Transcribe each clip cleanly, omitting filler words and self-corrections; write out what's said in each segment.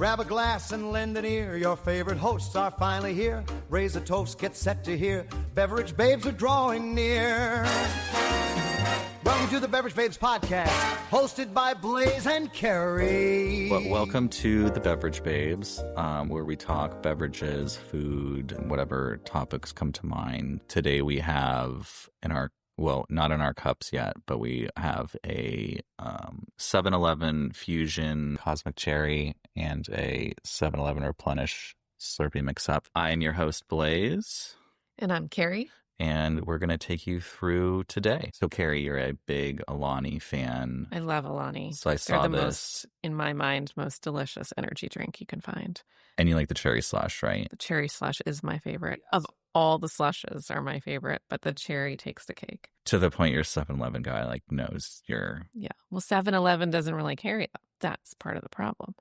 Grab a glass and lend an ear. Your favorite hosts are finally here. Raise a toast, get set to hear. Beverage babes are drawing near. Welcome to the Beverage Babes podcast, hosted by Blaze and Carrie. Well, welcome to the Beverage Babes, where we talk beverages, food, and whatever topics come to mind. Today we have not in our cups yet, but we have a 7-Eleven Fusion Cosmic Cherry and a 7-Eleven Replenish Slurpee mix-up. I am your host, Blaze. And I'm Carrie. And we're going to take you through today. So, Carrie, you're a big Alani fan. I love Alani. So I saw They're the this. most, in my mind, most delicious energy drink you can find. And you like the cherry slush, right? The cherry slush is my favorite. Of all the slushes are my favorite, but the cherry takes the cake. To the point your 7-Eleven guy knows your... Yeah. Well, 7-Eleven doesn't really carry that. That's part of the problem.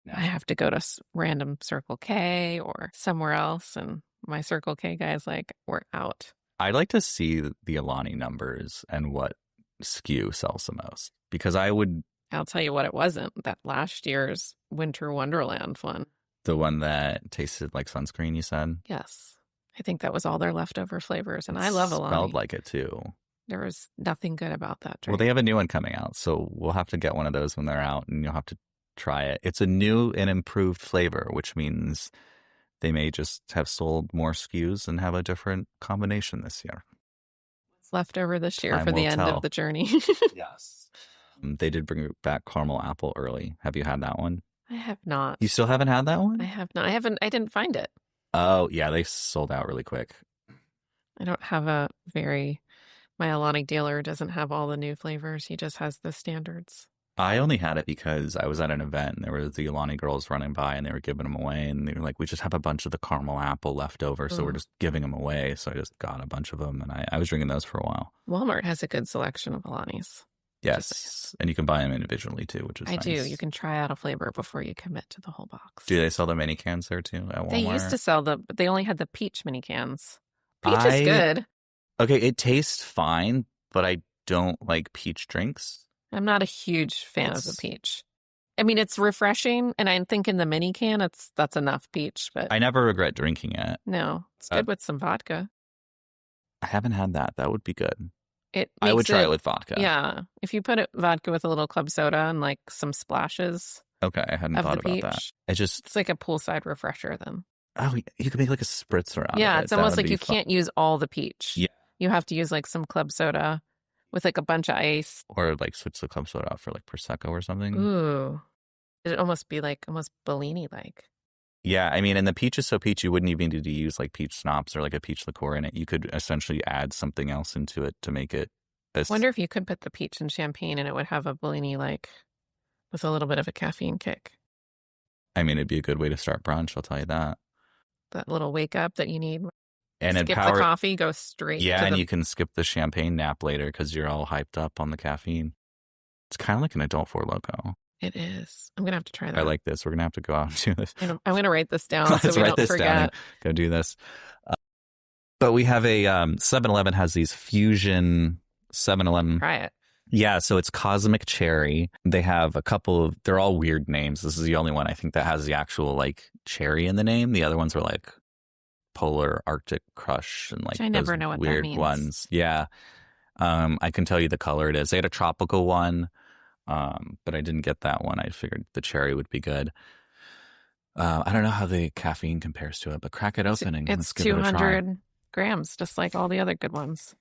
No. I have to go to random Circle K or somewhere else, and my Circle K guy is like, we're out. I'd like to see the Alani numbers and what SKU sells the most. Because I'll tell you what it wasn't. That last year's Winter Wonderland one. The one that tasted like sunscreen, you said? Yes. I think that was all their leftover flavors, and I love Alani. Smelled like it, too. There was nothing good about that drink. Well, they have a new one coming out, so we'll have to get one of those when they're out, and you'll have to try it. It's a new and improved flavor, which means they may just have sold more SKUs and have a different combination this year. What's left over this year Time for the will end tell. of the journey? Yes. They did bring back caramel apple early. Have you had that one? I have not. You still haven't had that one? I have not. I didn't find it. Oh, yeah, they sold out really quick. I don't have my Alani dealer doesn't have all the new flavors. He just has the standards. I only had it because I was at an event and there were the Alani girls running by and they were giving them away. And they were like, we just have a bunch of the caramel apple left over. So we're just giving them away. So I just got a bunch of them and I was drinking those for a while. Walmart has a good selection of Alanis. Yes. And you can buy them individually too, which is nice. I do. You can try out a flavor before you commit to the whole box. Do they sell the mini cans there too at Walmart? They used to sell but they only had the peach mini cans. Peach is good. Okay, it tastes fine, but I don't like peach drinks. I'm not a huge fan of the peach. I mean, it's refreshing, and I think in the mini can, that's enough peach. But I never regret drinking it. No, it's good with some vodka. I haven't had that. That would be good. I would try it with vodka. Yeah, if you put vodka with a little club soda and like some splashes. Okay, I hadn't thought about that. It's like a poolside refresher then. Oh, you could make like a spritzer out of it. Yeah, it's almost like you fun. can't use all the peach. Yeah. You have to use like some club soda with like a bunch of ice. Or like switch the club soda out for like Prosecco or something. Ooh. It'd almost be like almost Bellini-like. Yeah, I mean, and the peach is so peachy, you wouldn't even need to use like peach schnapps or like a peach liqueur in it. You could essentially add something else into it to make it. I wonder if you could put the peach in champagne and it would have a Bellini-like with a little bit of a caffeine kick. I mean, it'd be a good way to start brunch, I'll tell you that. That little wake up that you need. And skip the coffee, go straight to and you can skip the champagne nap later because you're all hyped up on the caffeine. It's kind of like an adult Four Loko. It is. I'm going to have to try that. I like this. We're going to have to go out and do this. I'm going to write this down Let's so we write don't this forget. down and go do this. But we have a 7-Eleven has these fusion 7-Eleven. Try it. Yeah, so it's Cosmic Cherry. They have a couple of, they're all weird names. This is the only one I think that has the actual like cherry in the name. The other ones are like Polar Arctic Crush and like I never know what that weird means. ones. Yeah. I can tell you the color it is. They had a tropical one, but I didn't get that one. I figured the cherry would be good. I don't know how the caffeine compares to it, but crack it open and it's let's give it a try. 200 grams, just like all the other good ones.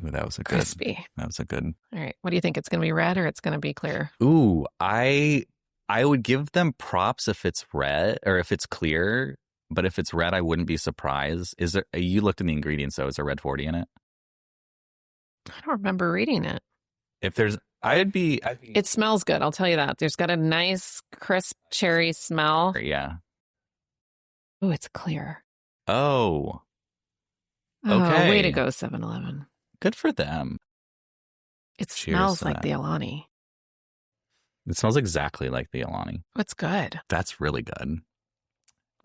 Ooh, that was a Crispy. good. That was a good. All right. What do you think? It's going to be red or it's going to be clear? Ooh, I would give them props if it's red or if it's clear. But if it's red, I wouldn't be surprised. Is there? You looked in the ingredients, though. Is there red 40 in it? I don't remember reading it. If there's, I'd be. It smells good. I'll tell you that. There's got a nice crisp cherry smell. Yeah. Oh, it's clear. Oh. Oh, Okay. way to go, 7-Eleven. Good for them. It Cheers smells to like that. the Alani. It smells exactly like the Alani. Oh, it's good. That's really good.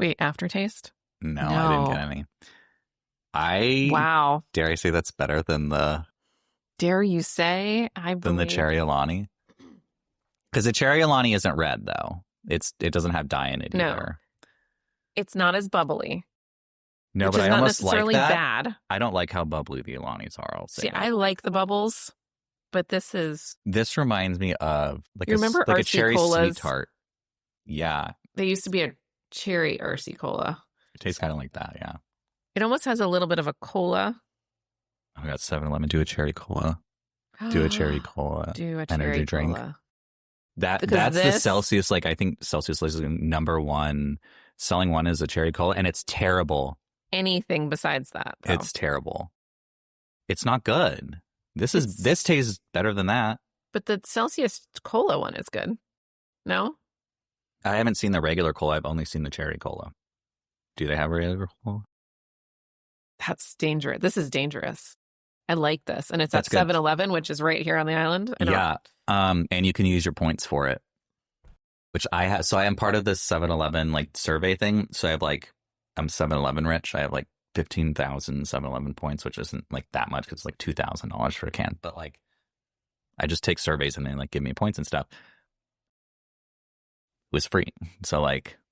Wait, aftertaste? No, I didn't get any. Wow. Dare I say that's better than the Dare you say? I believe. cherry Alani? Because the cherry Alani isn't red, though. It doesn't have dye in it No. either. It's not as bubbly. No, which but is I not almost like necessarily that. bad. I don't like how bubbly the Ilanis are. I'll say See, that. I like the bubbles, but this reminds me of You remember like a RC cherry colas? sweet tart. Yeah, They used to be a cherry RC cola. it tastes kind of like that. Yeah. It almost has a little bit of a cola. Oh my God, 7-Eleven, do a cherry cola. Do a cherry cola. Do a energy cherry drink. cola. That's the Celsius. Like, I think Celsius is number one selling one is a cherry cola, and it's terrible. Anything besides that, though. It's terrible. It's not good. This tastes better than that. But the Celsius cola one is good. No? I haven't seen the regular cola. I've only seen the cherry cola. Do they have a regular cola? That's dangerous. This is dangerous. I like this. And it's That's at good. 7-Eleven, which is right here on the island. Yeah. And you can use your points for it, which I have. So I am part of this 7-Eleven like survey thing. So I have I'm 7-Eleven rich. I have 15,000 7-Eleven points, which isn't that much because it's $2,000 for a can. But I just take surveys and they give me points and stuff. It was free. So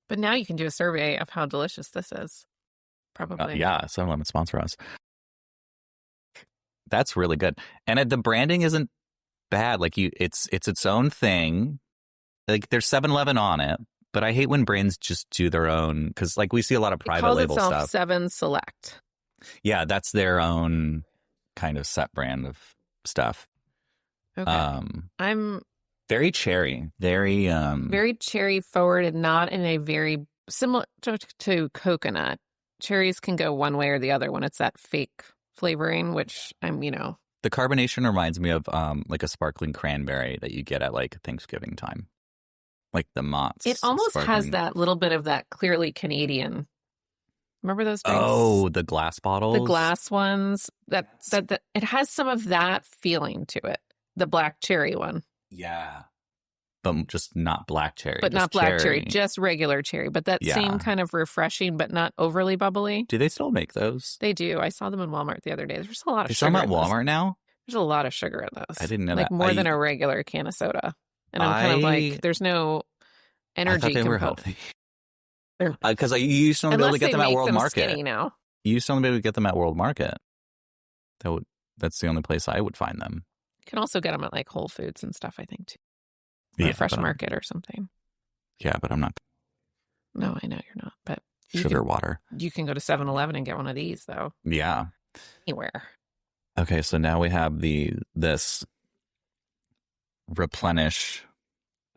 But now you can do a survey of how delicious this is. Probably. yeah, 7-Eleven sponsor us. That's really good. And the branding isn't bad. It's its own thing. There's 7-Eleven on it, but I hate when brands just do their own, because we see a lot of private label itself stuff. 7 Select. Yeah, that's their own kind of set brand of stuff. Okay. I'm very cherry, very cherry forward, and not in a very similar to coconut. Cherries can go one way or the other when it's that fake flavoring, which The carbonation reminds me of a sparkling cranberry that you get at Thanksgiving time. The Mott's. It almost sparkling. has that little bit of that clearly Canadian. Remember those drinks? Oh, the glass bottles? The glass ones. That it has some of that feeling to it. The black cherry one. Yeah. But just not black cherry. But not black cherry, just regular cherry. But that same kind of refreshing, but not overly bubbly. Do they still make those? They do. I saw them in Walmart the other day. There's a lot of they sugar. They sell them at Walmart now? There's a lot of sugar in those. I didn't know that. More than a regular can of soda. And I'm kind of there's no energy. I thought they were healthy. Because you used to only be able to get them at World Market. Now. You used to only be able to get them at World Market. That's the only place I would find them. You can also get them at Whole Foods and stuff, I think, too. Or Fresh Market or something. Yeah, but I'm not. No, I know you're not. But water. You can go to 7-Eleven and get one of these, though. Yeah. Anywhere. Okay, so now we have this Replenish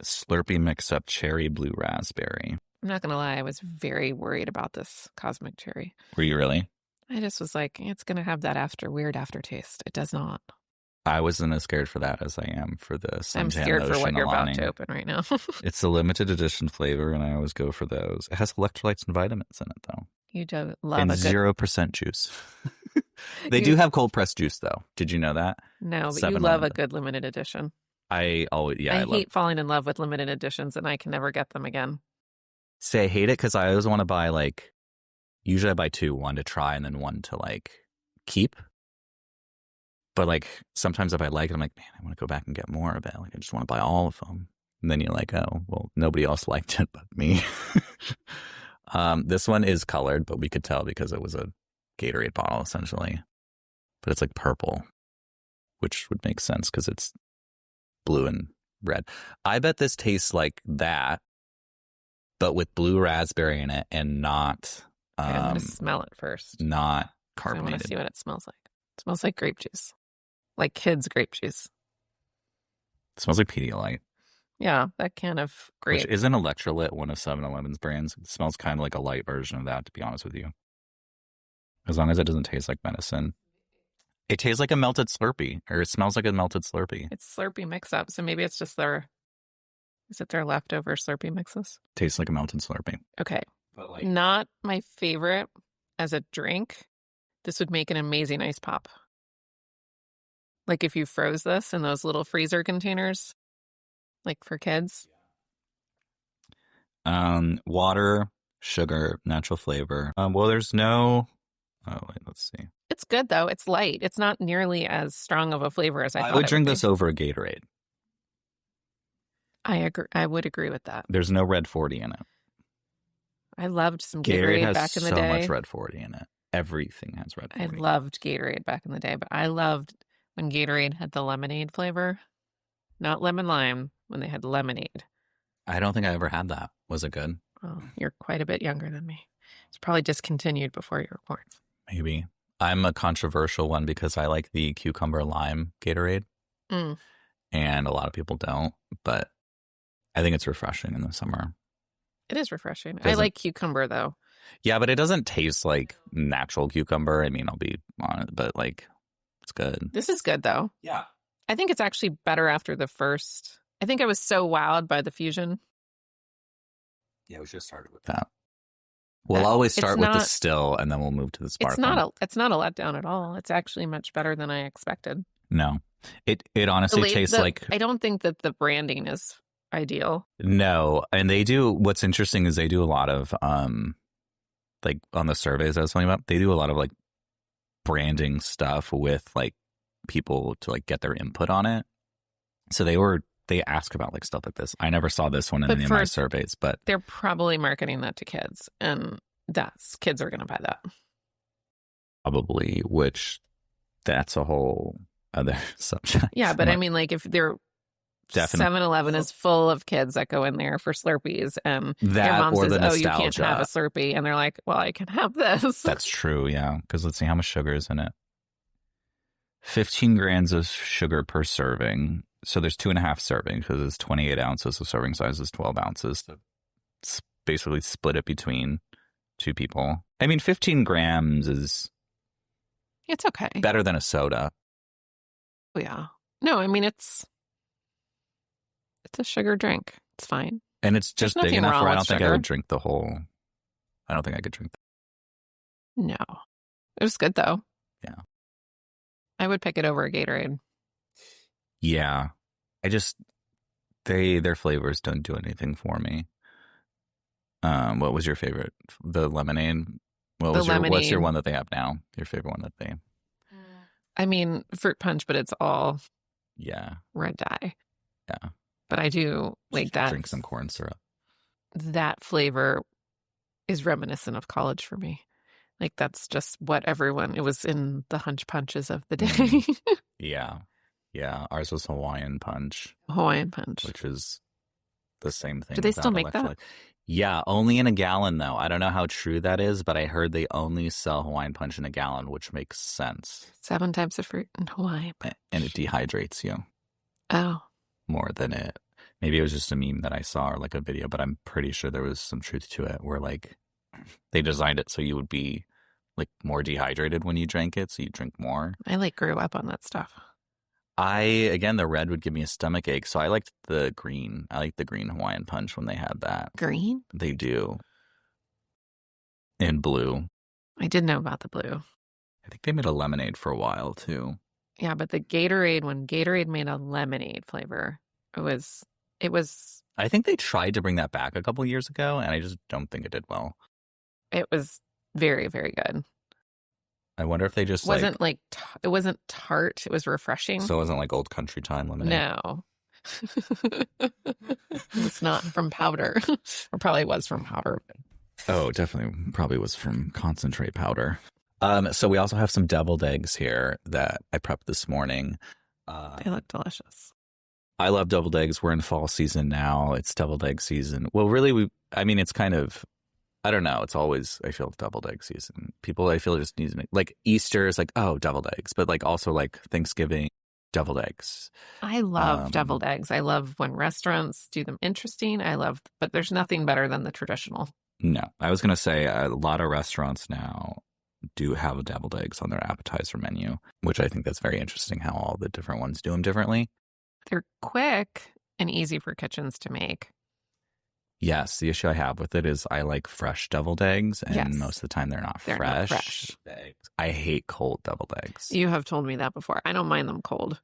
Slurpee mix-up cherry blue raspberry. I'm not going to lie. I was very worried about this Cosmic Cherry. Were you really? I just was it's going to have that weird aftertaste. It does not. I wasn't as scared for that as I am for the Suntan I'm scared for what you're Alani. about to open right now. It's a limited edition flavor, and I always go for those. It has electrolytes and vitamins in it, though. You do love and a good... 0% juice. They do have cold pressed juice, though. Did you know that? No, but you love a good limited edition. I hate falling in love with limited editions, and I can never get them again. See, I hate it because I always want to buy usually I buy two, one to try and then one to keep. But sometimes if I like it, I'm man, I want to go back and get more of it. I just want to buy all of them. And then you're oh, well, nobody else liked it but me. This one is colored, but we could tell because it was a Gatorade bottle essentially. But it's purple, which would make sense because it's blue and red. I bet this tastes like that, but with blue raspberry in it and not. I'm going to smell it first. Not I carbonated. want to see what it smells like. It smells like grape juice. Like kids' grape juice. It smells like Pedialyte. Yeah, that can of grape. Which isn't Electrolyte one of 7-Eleven's brands. It smells kind of like a light version of that, to be honest with you. As long as it doesn't taste like medicine. It tastes like a melted Slurpee, or it smells like a melted Slurpee. It's Slurpee mix-up, so maybe it's just their leftover Slurpee mixes? Tastes like a melted Slurpee. Okay. But not my favorite as a drink. This would make an amazing ice pop. If you froze this in those little freezer containers, for kids. Water, sugar, natural flavor. Well, there's no... Oh, wait, let's see. It's good, though. It's light. It's not nearly as strong of a flavor as I thought. I would drink this over a Gatorade. I agree. I would agree with that. There's no Red 40 in it. I loved some Gatorade Gatorade has back in the so day. much Red 40 in it. Everything has Red 40. I loved Gatorade back in the day, but I loved when Gatorade had the lemonade flavor. Not lemon lime, when they had lemonade. I don't think I ever had that. Was it good? Oh, you're quite a bit younger than me. It's probably discontinued before you were born. Maybe. I'm a controversial one because I like the cucumber lime Gatorade. Mm. And a lot of people don't, but I think it's refreshing in the summer. It is refreshing. I like cucumber, though. Yeah, but it doesn't taste like natural cucumber. I mean, I'll be honest, but like, it's good. This is good, though. Yeah. I think it's actually better after the first. I think I was so wowed by the fusion. Yeah, we should have started with that. We'll always start with the still, and then we'll move to the sparkling. It's not a letdown at all. It's actually much better than I expected. No. It honestly tastes like... I don't think that the branding is ideal. No. And they do... What's interesting is they do a lot of... like on the surveys I was talking about, they do a lot of like branding stuff with like people to like get their input on it. So they ask about like stuff like this. I never saw this one in any of my surveys, but they're probably marketing that to kids, and kids are going to buy that. Probably, which that's a whole other subject. Yeah, but I mean, like if they're 7-Eleven is full of kids that go in there for Slurpees, and their mom says, "Oh, you can't have a Slurpee," and they're like, "Well, I can have this." That's true, yeah. Because let's see how much sugar is in it. 15 grams of sugar per serving. So there's 2.5 servings because it's 28 ounces. The serving size is 12 ounces. So it's basically split it between 2 people. I mean, 15 grams is... It's okay. Better than a soda. Oh, yeah. No, I mean, it's a sugar drink. It's fine. And it's just big enough where I don't think I would drink the whole... I don't think I could drink that. No. It was good, though. Yeah. I would pick it over a Gatorade. Yeah. Their flavors don't do anything for me. What was your favorite? The lemonade? What's your one that they have now? Your favorite one that they... I mean, fruit punch, but it's all red dye. Yeah. But I do like that. Drink some corn syrup. That flavor is reminiscent of college for me. Like that's just what it was in the hunch punches of the day. Yeah. Yeah. Ours was Hawaiian punch. Hawaiian punch. Which is the same thing. Do they still make that? Yeah, only in a gallon though. I don't know how true that is, but I heard they only sell Hawaiian punch in a gallon, which makes sense. 7 types of fruit in Hawaiian punch. And it dehydrates you. Oh. More than it. Maybe it was just a meme that I saw or like a video, but I'm pretty sure there was some truth to it where like they designed it so you would be like more dehydrated when you drank it, so you drink more. I like grew up on that stuff. The red would give me a stomach ache, so I liked the green. I liked the green Hawaiian punch when they had that. Green? They do. And blue. I did know about the blue. I think they made a lemonade for a while, too. Yeah, but the Gatorade, when Gatorade made a lemonade flavor, it was... I think they tried to bring that back a couple years ago, and I just don't think it did well. It was very, very good. I wonder if they just it wasn't tart. It was refreshing. So it wasn't like Old Country Time lemonade? No. It's not from powder. Or probably was from powder. Oh, definitely probably was from concentrate powder. So we also have some deviled eggs here that I prepped this morning. They look delicious. I love deviled eggs. We're in fall season now. It's deviled egg season. Well, really, it's kind of... I don't know. It's always, I feel, deviled egg season. People, I feel, just need to, like, Easter is like, oh, deviled eggs. But, like, also, like, Thanksgiving, deviled eggs. I love deviled eggs. I love when restaurants do them interesting. But there's nothing better than the traditional. No. I was going to say a lot of restaurants now do have deviled eggs on their appetizer menu, which I think that's very interesting how all the different ones do them differently. They're quick and easy for kitchens to make. Yes, the issue I have with it is I like fresh deviled eggs, and most of the time they're not fresh. I hate cold deviled eggs. You have told me that before. I don't mind them cold.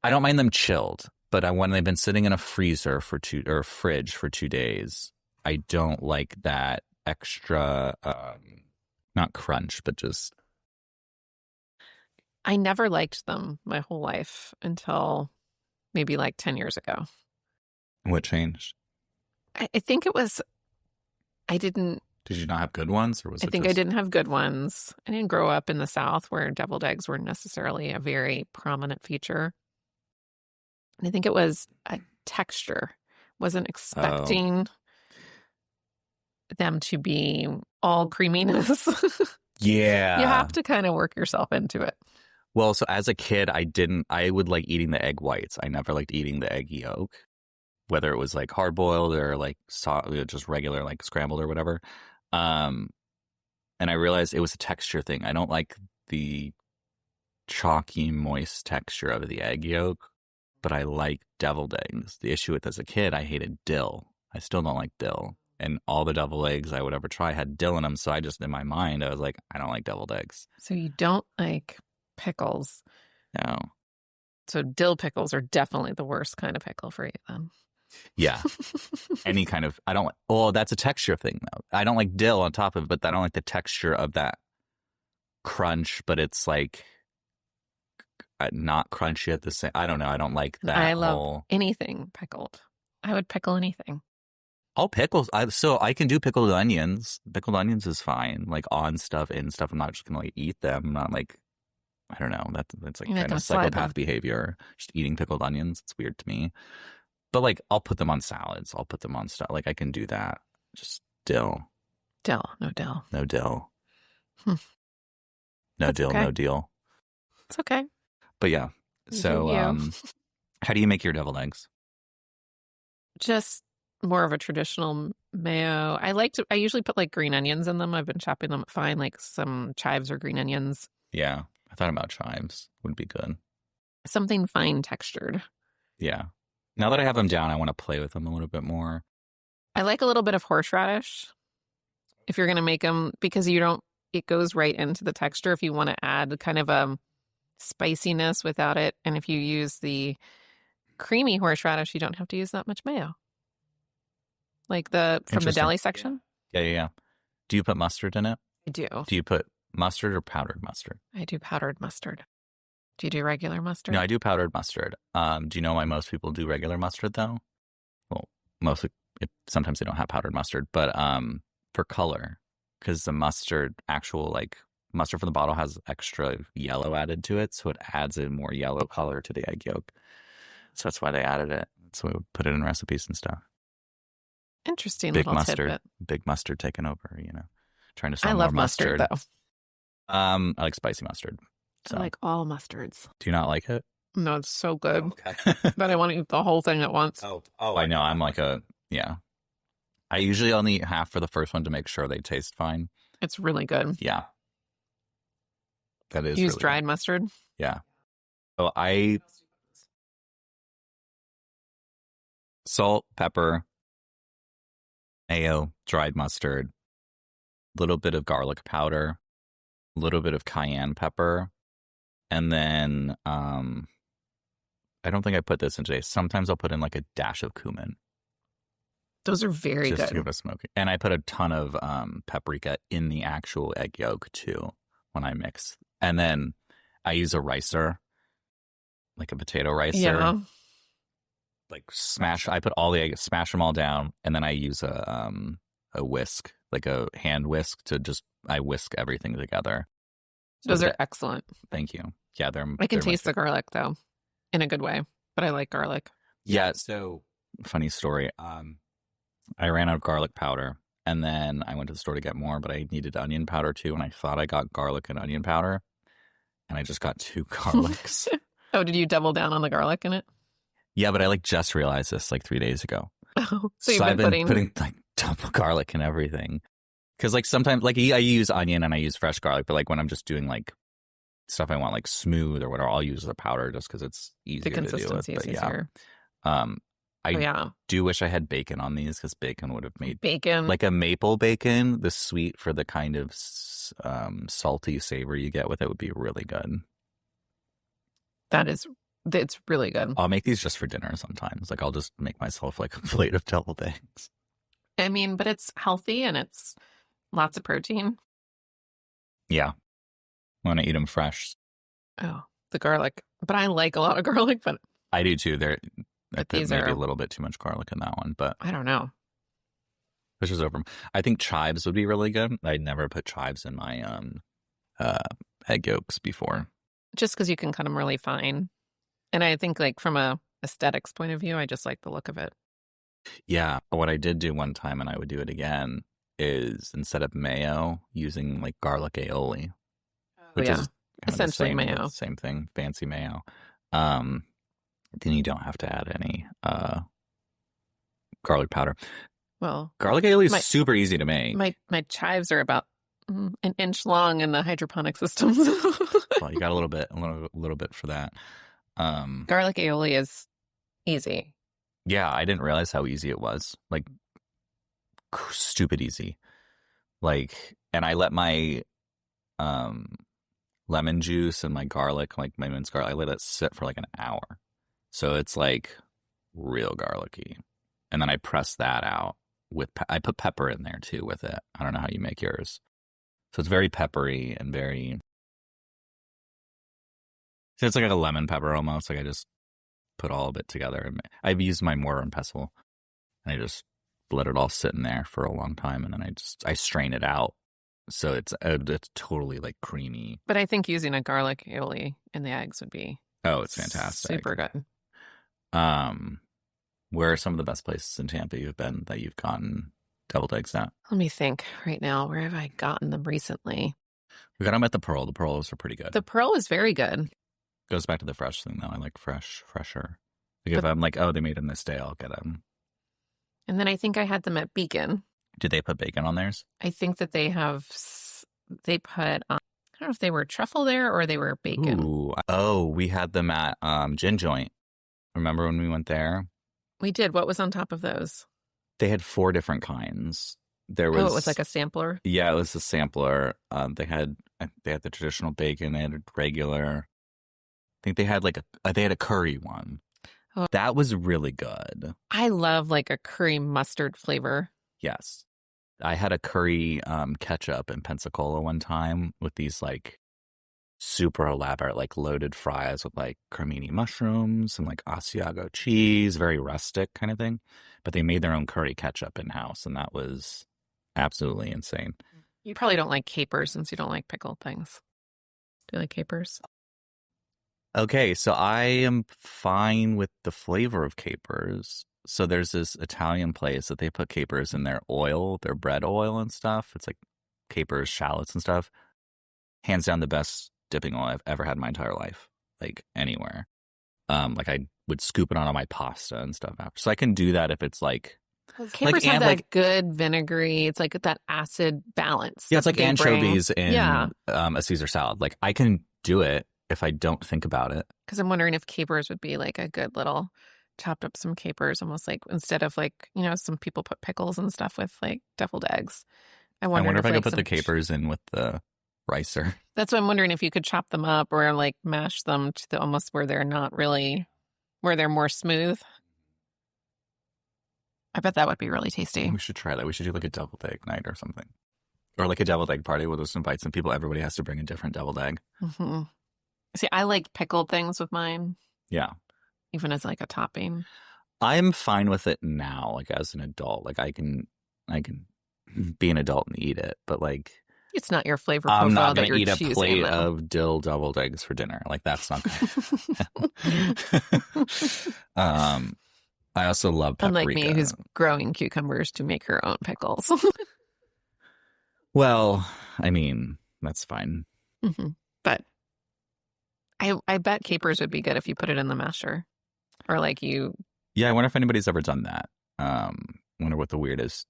I don't mind them chilled, but when they've been sitting in a freezer or fridge for 2 days, I don't like that extra, not crunch, but just... I never liked them my whole life until maybe like 10 years ago. What changed? I think it was, I didn't, Did you not have good ones, or was I it think I just... didn't have good ones. I didn't grow up in the South where deviled eggs were necessarily a very prominent feature. And I think it was a texture. Wasn't expecting them to be all creaminess. Yeah. You have to kind of work yourself into it. Well, so as a kid, I would like eating the egg whites. I never liked eating the egg yolk, whether it was like hard boiled or like just regular, like scrambled or whatever. And I realized it was a texture thing. I don't like the chalky, moist texture of the egg yolk, but I like deviled eggs. The issue with as a kid, I hated dill. I still don't like dill. And all the deviled eggs I would ever try had dill in them. So I just, in my mind, I was like, I don't like deviled eggs. So you don't like pickles. No. So dill pickles are definitely the worst kind of pickle for you then. Yeah. Any kind of, I don't, that's a texture thing though. I don't like dill on top of it, but I don't like the texture of that crunch, but it's like not crunchy at the same, I don't know. I don't like that. I love anything pickled. I would pickle anything. All pickles. So I can do pickled onions. Pickled onions is fine. Like on stuff, in stuff. I'm not just gonna like eat them. I'm not like, I don't know. That's like kind of psychopath behavior. Just eating pickled onions. It's weird to me. But like, I'll put them on salads. I'll put them on stuff. Like I can do that. Just dill. No dill. No dill. Hmm. No That's dill. okay. No deal. It's okay. But yeah. So, how do you make your deviled eggs? Just more of a traditional mayo. I usually put like green onions in them. I've been chopping them fine, like some chives or green onions. Yeah. I thought about chives would be good. Something fine textured. Yeah. Now that I have them down, I want to play with them a little bit more. I like a little bit of horseradish if you're going to make them, because it goes right into the texture if you want to add kind of a spiciness without it. And if you use the creamy horseradish, you don't have to use that much mayo. Like from the deli section? Yeah. Do you put mustard in it? I do. Do you put mustard or powdered mustard? I do powdered mustard. Do you do regular mustard? No, I do powdered mustard. Do you know why most people do regular mustard though? Well, sometimes they don't have powdered mustard, but for color, because the mustard mustard from the bottle has extra yellow added to it, so it adds a more yellow color to the egg yolk. So that's why they added it. So we would put it in recipes and stuff. Interesting Big little mustard, tidbit. big mustard taking over, trying to sell I more love mustard though. I like spicy mustard. So. I like all mustards. Do you not like it? No, it's so good. Oh, okay. But I want to eat the whole thing at once. Oh, I know. I'm like I usually only eat half for the first one to make sure they taste fine. It's really good. Yeah. That is Use really dried good. mustard? Yeah. So salt, pepper, mayo, dried mustard, a little bit of garlic powder, a little bit of cayenne pepper, and then I don't think I put this in today. Sometimes I'll put in like a dash of cumin. Those are very just good. to give a smoke. And I put a ton of paprika in the actual egg yolk too when I mix. And then I use a ricer, like a potato ricer. Yeah. Like I put all the eggs, smash them all down, and then I use a whisk, like a hand whisk I whisk everything together. Those are excellent. Thank you. Yeah, I can taste the garlic though, in a good way, but I like garlic. Yeah. So funny story. I ran out of garlic powder, and then I went to the store to get more, but I needed onion powder too, and I thought I got garlic and onion powder, and I just got 2 garlics. Oh, did you double down on the garlic in it? Yeah, but I just realized this 3 days ago. Oh, so you've been putting double garlic and everything. Because sometimes I use onion and I use fresh garlic, but when I'm just doing stuff I want smooth or whatever, I'll use the powder just because it's easier to do it. The consistency is easier. I do wish I had bacon on these, because bacon would have made bacon, like a maple bacon, the sweet for the kind of salty savor you get with it would be really good. It's really good. I'll make these just for dinner sometimes. I'll just make myself a plate of deviled eggs. I mean, but it's healthy and it's lots of protein. Yeah. I want to eat them fresh. Oh, the garlic. But I like a lot of garlic, but I do too. I put maybe a little bit too much garlic in that one, but I don't know. Which is over. I think chives would be really good. I'd never put chives in my egg yolks before. Just because you can cut them really fine. And I think like from a aesthetics point of view, I just like the look of it. Yeah. What I did do one time, and I would do it again, is instead of mayo, using like garlic aioli, which is essentially mayo. Same thing, fancy mayo. Then you don't have to add any garlic powder. Well, garlic aioli is super easy to make. My chives are about an inch long in the hydroponic systems. Well, you got a little bit for that. Garlic aioli is easy. Yeah, I didn't realize how easy it was. Like, stupid easy. Like, and I let my lemon juice and my garlic, like my minced garlic, I let it sit for like an hour. So it's like real garlicky. And then I press that out with, I put pepper in there too with it. I don't know how you make yours. So it's very peppery and very, so it's like a lemon pepper almost. Like I just put all of it together. I've used my mortar and pestle and I just let it all sit in there for a long time. And then I strain it out. So it's totally like creamy. But I think using a garlic aioli in the eggs would be it's fantastic. Super good. Where are some of the best places in Tampa you've been that you've gotten deviled eggs at? Let me think right now. Where have I gotten them recently? We got them at the Pearl. The Pearls are pretty good. The Pearl is very good. Goes back to the fresh thing though. I like fresher. Like if I'm like, oh, they made them this day, I'll get them. And then I think I had them at Beacon. Did they put bacon on theirs? I think that they put, I don't know if they were truffle there or they were bacon. Ooh. Oh, we had them at Gin Joint. Remember when we went there? We did. What was on top of those? They had 4 different kinds. There was, it was like a sampler? Yeah, it was a sampler. They had the traditional bacon. They had a regular. I think they had they had a curry one. Oh. That was really good. I love like a curry mustard flavor. Yes. I had a curry ketchup in Pensacola one time with these like super elaborate like loaded fries with like cremini mushrooms and like Asiago cheese, very rustic kind of thing. But they made their own curry ketchup in-house and that was absolutely insane. You probably don't like capers since you don't like pickled things. Do you like capers? Okay, so I am fine with the flavor of capers. So there's this Italian place that they put capers in their oil, their bread oil and stuff. It's like capers, shallots and stuff. Hands down the best dipping oil I've ever had in my entire life, like anywhere. Like I would scoop it on my pasta and stuff after. So I can do that if it's like... Capers have that good vinegary, it's like that acid balance. Yeah, it's like anchovies in a Caesar salad. Like I can do it if I don't think about it. Because I'm wondering if capers would be like a good little... chopped up some capers, almost like instead of like, you know, some people put pickles and stuff with like deviled eggs. I wonder if I could put the capers in with the ricer. That's what I'm wondering, if you could chop them up or like mash them to the almost where they're not really, where they're more smooth. I bet that would be really tasty. We should try that. We should do like a deviled egg night or something. Or like a deviled egg party. We'll just invite some people. Everybody has to bring a different deviled egg. Mm-hmm. See, I like pickled things with mine. Yeah. Even as like a topping. I'm fine with it now, like as an adult. Like I can be an adult and eat it, but like it's not your flavor profile. I'm not going to eat a plate of dill deviled eggs for dinner. Like that's not good. I also love paprika. Unlike me, who's growing cucumbers to make her own pickles. Well, I mean, that's fine. Mm-hmm. But I bet capers would be good if you put it in the masher. Or like you... Yeah, I wonder if anybody's ever done that. I wonder what the weirdest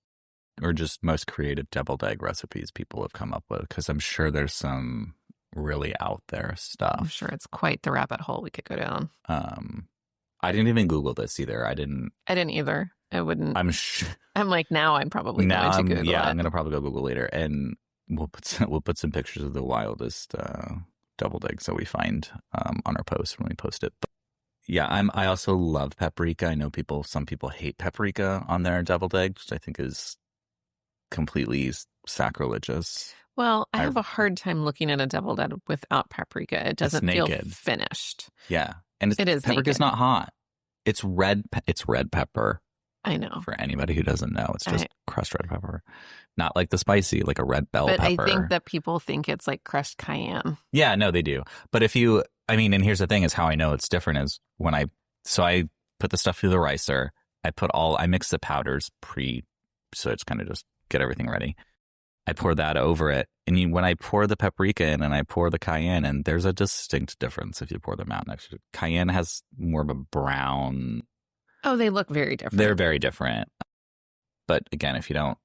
or just most creative deviled egg recipes people have come up with. Because I'm sure there's some really out there stuff. I'm sure it's quite the rabbit hole we could go down. I didn't even Google this either. I didn't either. I wouldn't. I'm sure. I'm like, now I'm probably going to Google it. I'm going to probably go Google later. And we'll put some pictures of the wildest deviled eggs that we find on our post when we post it. But yeah, I also love paprika. I know some people hate paprika on their deviled eggs, which I think is completely sacrilegious. Well, I have a hard time looking at a deviled egg without paprika. It doesn't feel finished. Yeah, and it is paprika's naked. not hot. It's red pepper. I know. For anybody who doesn't know, it's just crushed red pepper. Not like the spicy, like a red bell pepper. But I think that people think it's like crushed cayenne. Yeah, no, they do. But and here's the thing is how I know it's different is when I put the stuff through the ricer. I mix the powders so it's kind of just get everything ready. I pour that over it. And when I pour the paprika in and I pour the cayenne in, there's a distinct difference if you pour them out next to it. Cayenne has more of a brown. Oh, they look very different. They're very different. But again, if you don't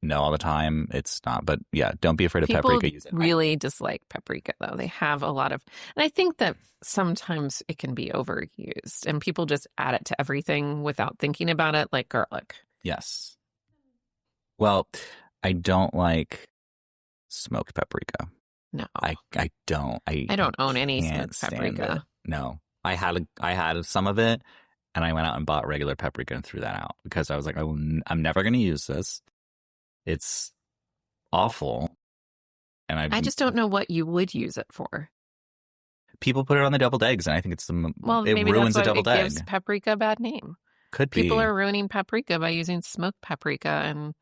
know all the time, it's not. But yeah, don't be afraid of paprika. Use it. Really dislike paprika, though. They have a lot of, and I think that sometimes it can be overused and people just add it to everything without thinking about it, like garlic. Yes. Well, I don't like smoked paprika. No. I don't. I don't own any smoked paprika. No. I had some of it. And I went out and bought regular paprika and threw that out because I was like, I'm never going to use this. It's awful. And I just don't know what you would use it for. People put it on the deviled eggs, and I think it ruins the deviled egg. It gives paprika a bad name. Could be. People are ruining paprika by using smoked paprika, and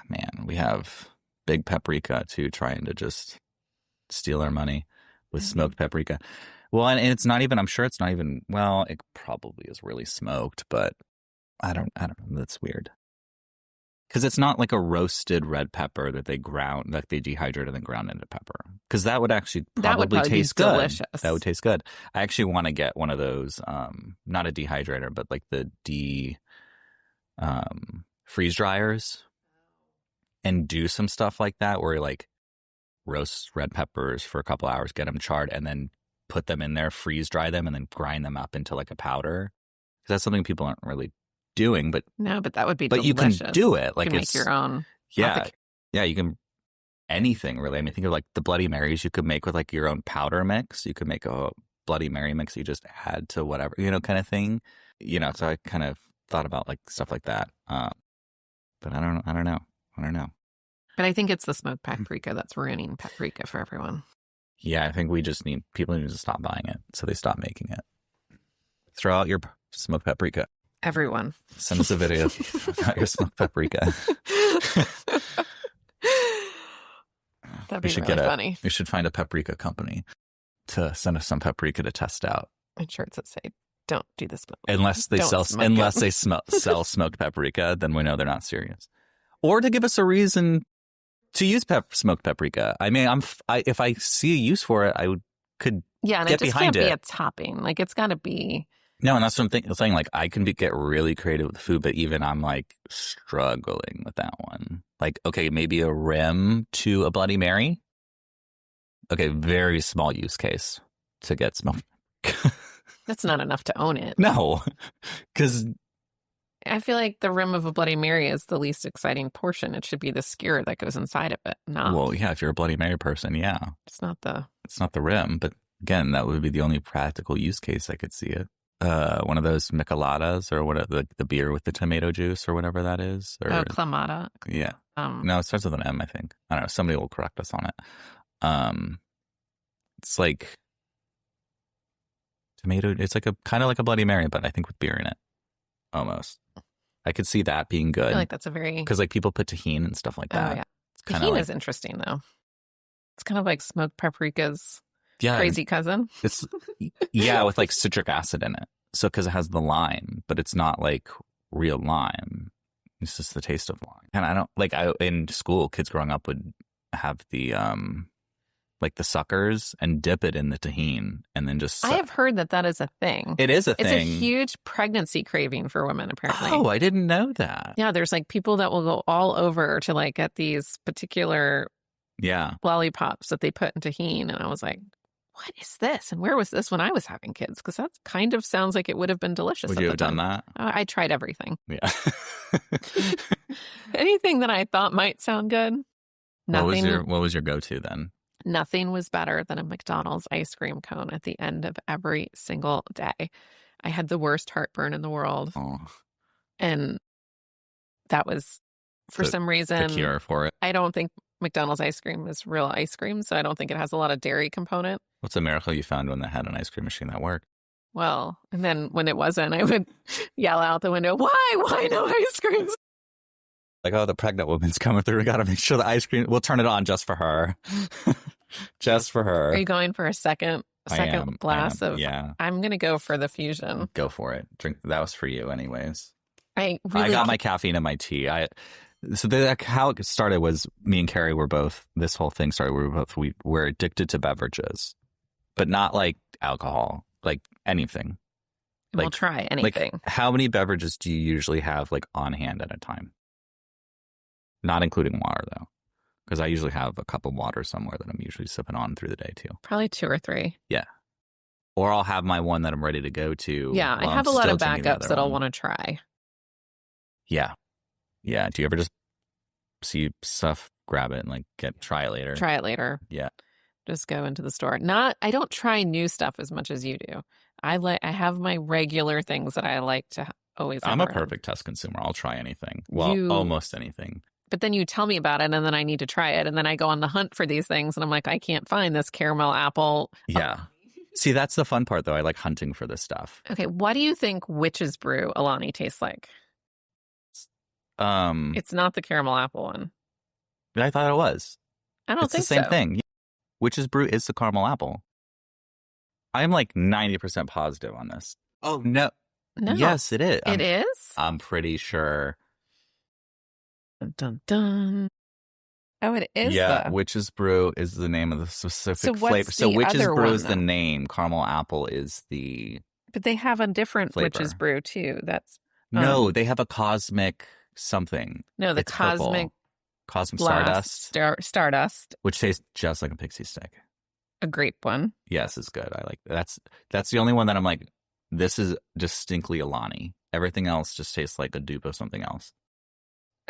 man, we have big paprika too, trying to just steal our money with smoked paprika. Well, and it's not even, I'm sure it's not even, well, it probably is really smoked, but I don't know. That's weird. Because it's not like a roasted red pepper that they dehydrate and then ground into pepper. Because that would actually probably taste good. Delicious. That would taste good. I actually want to get one of those, not a dehydrator, but like the freeze dryers and do some stuff like that where you like roast red peppers for a couple hours, get them charred, and then put them in there, freeze dry them, and then grind them up into like a powder. Because that's something people aren't really doing. But that would be delicious. You can do it. Like you can make your own. Yeah. Yeah, you can anything really. I mean, think of like the Bloody Marys you could make with like your own powder mix. You could make a Bloody Mary mix you just add to whatever, kind of thing. So I kind of thought about like stuff like that. But I don't know. But I think it's the smoked paprika that's ruining paprika for everyone. Yeah, I think people need to stop buying it, so they stop making it. Throw out your smoked paprika. Everyone. Send us a video about your smoked paprika. That'd be really funny. We should find a paprika company to send us some paprika to test out. And shirts that say, don't do this. Unless they sell smoked paprika, then we know they're not serious. Or to give us a reason to use smoked paprika. I mean, if I see a use for it, could and get it just behind can't be a topping. Like it's got to be. No, and that's what I'm saying. Like I can get really creative with food, but even I'm like struggling with that one. Like, okay, maybe a rim to a Bloody Mary. Okay, very small use case to get smoked. That's not enough to own it. No, because. I feel like the rim of a Bloody Mary is the least exciting portion. It should be the skewer that goes inside of it. No. Well, yeah, if you're a Bloody Mary person, yeah. It's not the rim, but again, that would be the only practical use case I could see it. One of those micheladas or whatever, the beer with the tomato juice or whatever that is. Or, Clamato. Yeah. No, it starts with an M, I think. I don't know. Somebody will correct us on it. It's like tomato. It's like kind of like a Bloody Mary, but I think with beer in it. Almost. I could see that being good. I feel like that's a very... Because like people put tahini and stuff like that. Oh, yeah. Tahini is interesting, though. It's kind of like smoked paprika's crazy cousin. It's with like citric acid in it. So because it has the lime, but it's not like real lime. It's just the taste of lime. And I don't... in school, kids growing up would have the... like the suckers and dip it in the tahini and then just... I have heard that is a thing. It is a thing. It's a huge pregnancy craving for women, apparently. Oh, I didn't know that. Yeah, there's like people that will go all over to like get these particular lollipops that they put in tahini. And I was like, what is this? And where was this when I was having kids? Because that kind of sounds like it would have been delicious. Would you have done that? I tried everything. Yeah. Anything that I thought might sound good. Nothing. What was your go-to then? Nothing was better than a McDonald's ice cream cone at the end of every single day. I had the worst heartburn in the world. Oh. And that was, for some reason... the cure for it. I don't think McDonald's ice cream is real ice cream, so I don't think it has a lot of dairy component. What's a miracle you found when they had an ice cream machine that worked? Well, and then when it wasn't, I would yell out the window, why no ice cream? Like, oh, the pregnant woman's coming through. We got to make sure the ice cream, we'll turn it on just for her. Just for her. Are you going for a second glass of? Yeah. I'm going to go for the fusion. Go for it. Drink. That was for you anyways. I got my caffeine and my tea. How it started was me and Carrie were both, this whole thing started, we were addicted to beverages, but not like alcohol, like anything. We'll try anything. Like, how many beverages do you usually have like on hand at a time? Not including water though, because I usually have a cup of water somewhere that I'm usually sipping on through the day too. Probably 2 or 3. Yeah. Or I'll have my one that I'm ready to go to. Yeah, I have a lot of backups that I'll want to try. Yeah. Yeah. Do you ever just see stuff, grab it and like try it later? Try it later. Yeah. Just go into the store. I don't try new stuff as much as you do. I have my regular things that I like to always have I'm a around. perfect test consumer. I'll try anything. Well, almost anything. But then you tell me about it and then I need to try it. And then I go on the hunt for these things and I'm like, I can't find this caramel apple. Yeah. See, that's the fun part though. I like hunting for this stuff. Okay. What do you think Witch's Brew Alani tastes like? It's not the caramel apple one. I thought it was. I don't think it's the same so. thing. Witch's Brew is the caramel apple. I am like 90% positive on this. Oh, no. No. Yes, it is. It is? I'm pretty sure. Dun, dun, dun. Oh, it is. Yeah, Witch's Brew is the name of the specific flavor. So Witch's Brew is the name. Caramel apple is the. But they have a different flavor. Witch's Brew too. That's no, they have a cosmic something. No, the cosmic Stardust. Stardust, which tastes just like a pixie stick. A grape one. Yes, it's good. I like that's the only one that I'm like, this is distinctly Alani. Everything else just tastes like a dupe of something else.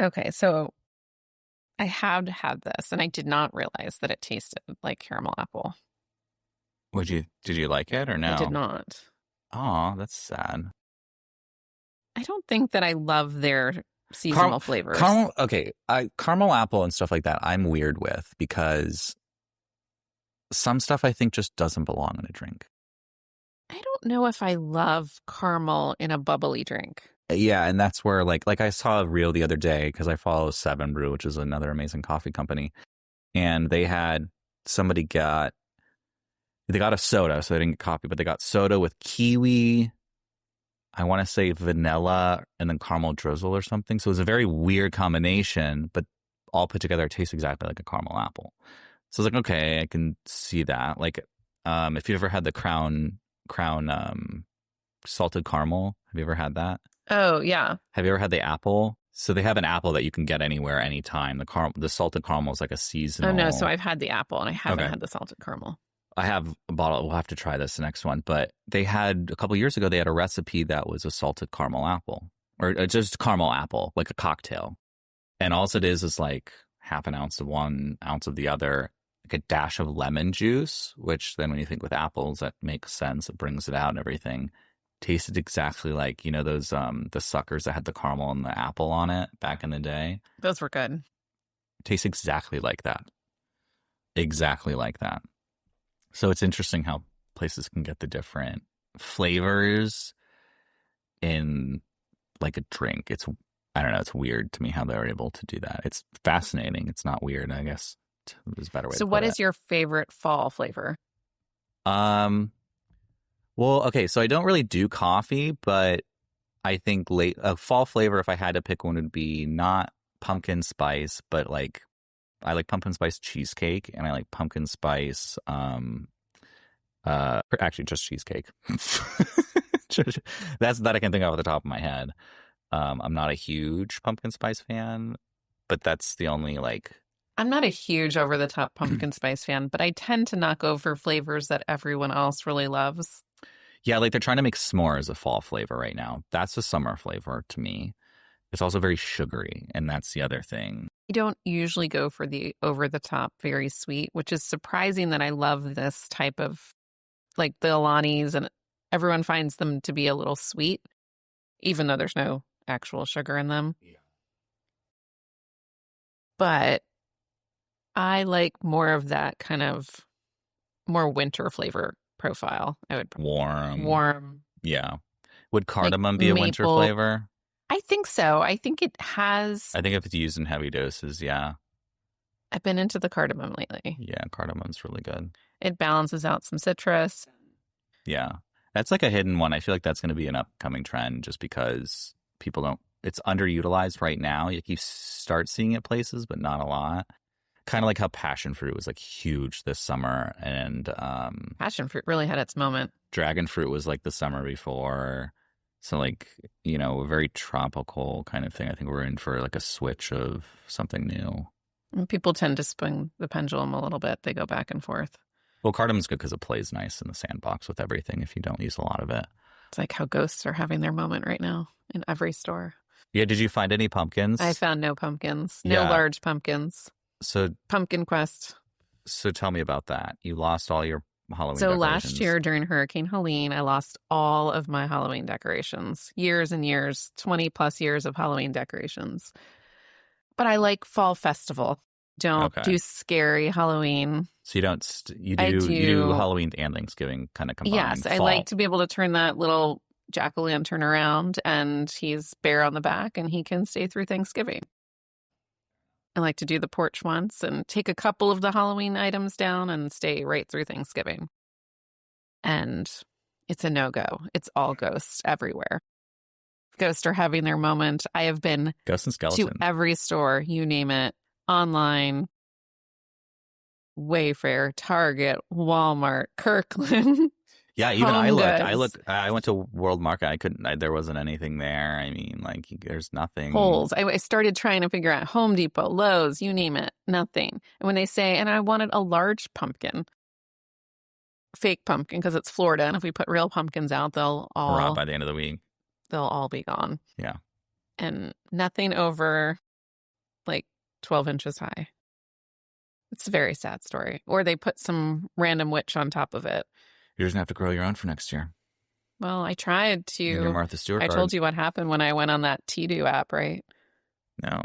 Okay, so I have had this, and I did not realize that it tasted like caramel apple. Did you like it or no? I did not. Oh, that's sad. I don't think that I love their seasonal flavors. Caramel apple and stuff like that I'm weird with because some stuff I think just doesn't belong in a drink. I don't know if I love caramel in a bubbly drink. Yeah, and that's where like I saw a reel the other day because I follow 7 Brew, which is another amazing coffee company, and they got a soda, so they didn't get coffee, but they got soda with kiwi, I want to say vanilla, and then caramel drizzle or something. So it was a very weird combination, but all put together it tastes exactly like a caramel apple. So I was like, okay, I can see that. Like, if you ever had the Crown salted caramel, have you ever had that? Oh, yeah. Have you ever had the apple? So they have an apple that you can get anywhere, anytime. The salted caramel is like a seasonal. Oh, no. So I've had the apple and I haven't had the salted caramel. I have a bottle. We'll have to try this next one. But they had, a couple years ago, they had a recipe that was a salted caramel apple. Or just caramel apple, like a cocktail. And all it is like half an ounce of one, ounce of the other. Like a dash of lemon juice, which then when you think with apples, that makes sense. It brings it out and everything. Tasted exactly like, those the suckers that had the caramel and the apple on it back in the day. Those were good. Tastes exactly like that. Exactly like that. So it's interesting how places can get the different flavors in like a drink. I don't know, it's weird to me how they're able to do that. It's fascinating. It's not weird, I guess. There's a better way to put it. So what is your favorite fall flavor? Well, okay, so I don't really do coffee, but I think a fall flavor, if I had to pick one, would be not pumpkin spice, but like I like pumpkin spice cheesecake, and I like pumpkin spice actually just cheesecake. That's that I can think of at the top of my head. I'm not a huge pumpkin spice fan, but that's the only like. I'm not a huge over-the-top pumpkin spice fan, but I tend to not go for flavors that everyone else really loves. Yeah, like they're trying to make s'mores a fall flavor right now. That's a summer flavor to me. It's also very sugary, and that's the other thing. I don't usually go for the over-the-top, very sweet, which is surprising that I love this type of, like the Alanis, and everyone finds them to be a little sweet, even though there's no actual sugar in them. Yeah. But I like more of that kind of more winter flavor. profile. I would Warm. Yeah. Would cardamom like be a winter maple. flavor? I think so. I think it has. I think if it's used in heavy doses, yeah. I've been into the cardamom lately. Yeah, cardamom's really good. It balances out some citrus. Yeah. That's like a hidden one. I feel like that's going to be an upcoming trend just because people don't, it's underutilized right now. Like you start seeing it places, but not a lot. Kind of like how passion fruit was like huge this summer, and Passion fruit really had its moment. dragon fruit was like the summer before. So like, a very tropical kind of thing. I think we're in for like a switch of something new. And people tend to swing the pendulum a little bit. They go back and forth. Well, cardamom's good because it plays nice in the sandbox with everything if you don't use a lot of it. It's like how ghosts are having their moment right now in every store. Yeah, did you find any pumpkins? I found no pumpkins. No Yeah. large pumpkins. So Pumpkin Quest. tell me about that. You lost all your Halloween So decorations. last year during Hurricane Helene, I lost all of my Halloween decorations. Years and years, 20 plus years of Halloween decorations. But I like fall festival. Don't Okay. do scary Halloween. So you don't, I you do. do Halloween and Thanksgiving kind of combined. Yes, I fall. like to be able to turn that little jack-o'-lantern around, and he's bare on the back and he can stay through Thanksgiving. I like to do the porch once and take a couple of the Halloween items down and stay right through Thanksgiving. And it's a no-go. It's all ghosts everywhere. Ghosts are having their moment. I have been Ghosts and to Skeletons. every store, you name it, online, Wayfair, Target, Walmart, Kirkland. Yeah, even Home I looked. Goods. I went to World Market. There wasn't anything there. I mean, like, there's nothing. Kohl's. I started trying to figure out Home Depot, Lowe's, you name it, nothing. And when they say, and I wanted a large pumpkin, fake pumpkin, because it's Florida, and if we put real pumpkins out, they'll We're out all by the end of the week. be gone. Yeah. And nothing over like 12 inches high. It's a very sad story. Or they put some random witch on top of it. You're just gonna have to grow your own for next year. Well, I tried Your to. Martha Stewart. I card. told you what happened when I went on that Tidu app, right? No.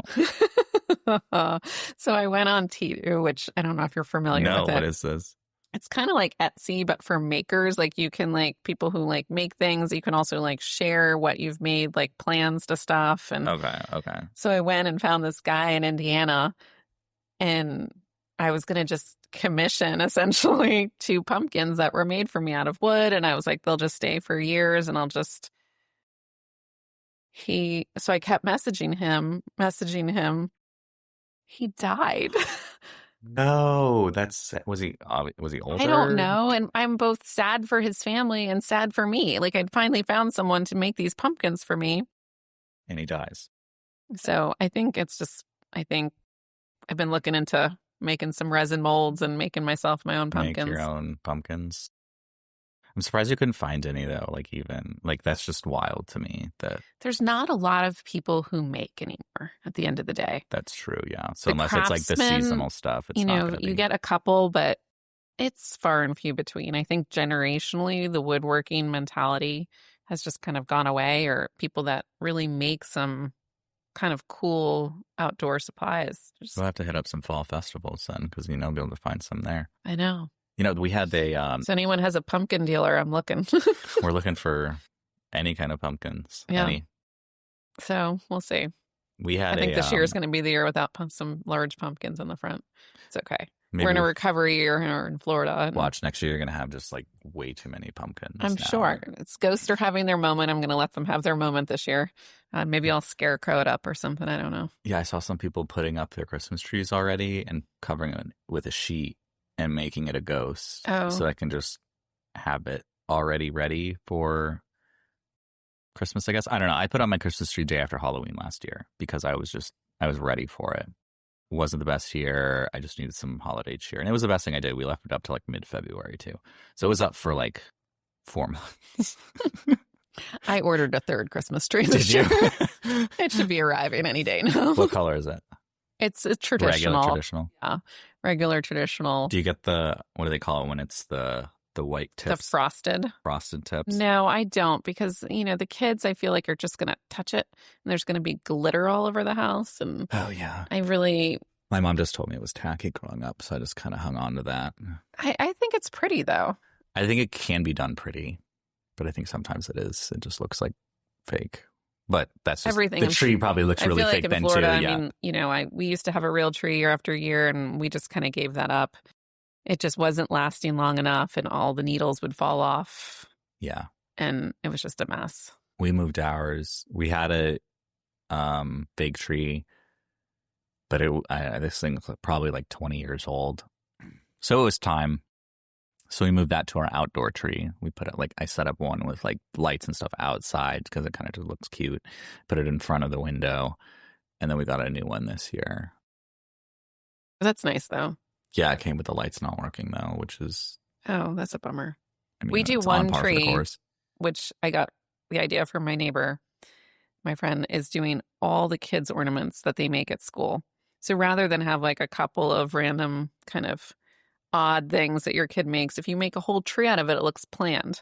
So I went on Tidu, which I don't know if you're familiar No. with it. What is this? It's kind of like Etsy, but for makers. Like you can people who make things. You can also share what you've made, like plans to stuff. And Okay. so I went and found this guy in Indiana, and I was going to just commission essentially 2 pumpkins that were made for me out of wood. And I was like, they'll just stay for years and so I kept messaging him. He died. No, was he older? I don't know. And I'm both sad for his family and sad for me. Like I'd finally found someone to make these pumpkins for me. And he dies. So I think I've been looking into making some resin molds and making myself my own pumpkins. Make your own pumpkins. I'm surprised you couldn't find any though. That's just wild to me. That There's not a lot of people who make anymore at the end of the day. that's true. Yeah. So The unless it's like the craftsmen, seasonal stuff, it's not gonna be. you get a couple, but it's far and few between. I think generationally, the woodworking mentality has just kind of gone away, or people that really make some kind of cool outdoor supplies. We'll have to hit up some fall festivals then, because be able to find some there. I know. We had So anyone has a pumpkin dealer, I'm looking. we're looking for any kind of pumpkins. Yeah. Any. So we'll see. We had I think this year is going to be the year without some large pumpkins in the front. It's okay. We're in a recovery year here in Florida. And watch next year. You're going to have just way too many pumpkins. I'm sure. It's ghosts are having their moment. I'm going to let them have their moment this year. Maybe I'll scarecrow it up or something. I don't know. Yeah, I saw some people putting up their Christmas trees already and covering it with a sheet and making it a ghost. Oh. So I can just have it already ready for Christmas, I guess. I don't know. I put on my Christmas tree day after Halloween last year because I was ready for it. It wasn't the best year. I just needed some holiday cheer. And it was the best thing I did. We left it up to mid-February too. So it was up for 4 months. I ordered a 3rd Christmas tree Did this you? year. It should be arriving any day now. What color is it? It's a traditional. Regular traditional? Yeah. Regular traditional. Do you get what do they call it when it's the white tips? The frosted. Frosted tips? No, I don't, because, the kids, I feel like, are just going to touch it, and there's going to be glitter all over the house. And Oh, yeah. My mom just told me it was tacky growing up, so I just kind of hung on to that. I think it's pretty, though. I think it can be done pretty, but I think sometimes it is. It just looks like fake. But that's just Everything. the tree probably looks I really feel like fake in then Florida, too. Yeah. I mean, we used to have a real tree year after year, and we just kind of gave that up. It just wasn't lasting long enough, and all the needles would fall off. Yeah. And it was just a mess. We moved ours. We had a big tree, but this thing was probably like 20 years old. So it was time. So we moved that to our outdoor tree. We put it I set up one with like lights and stuff outside because it kind of just looks cute. Put it in front of the window. And then we got a new one this year. That's nice, though. Yeah, it came with the lights not working though, which is... Oh, that's a bummer. I mean, we do it's one on par for the tree, course. which I got the idea from my neighbor. My friend is doing all the kids' ornaments that they make at school. So rather than have like a couple of random kind of odd things that your kid makes, if you make a whole tree out of it, it looks planned.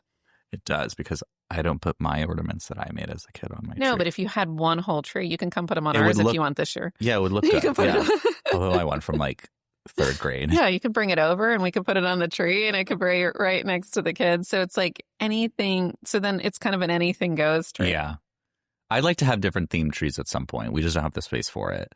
It does, because I don't put my ornaments that I made as a kid on my tree. No, but if you had one whole tree, you can come put them on ours if you want this year. Yeah, it would look You good. can put Yeah. it Although I went from like third grade. Yeah, you could bring it over and we could put it on the tree and I could bring it right next to the kids. So it's like anything. So then it's kind of an anything goes tree. Yeah. I'd like to have different themed trees at some point. We just don't have the space for it.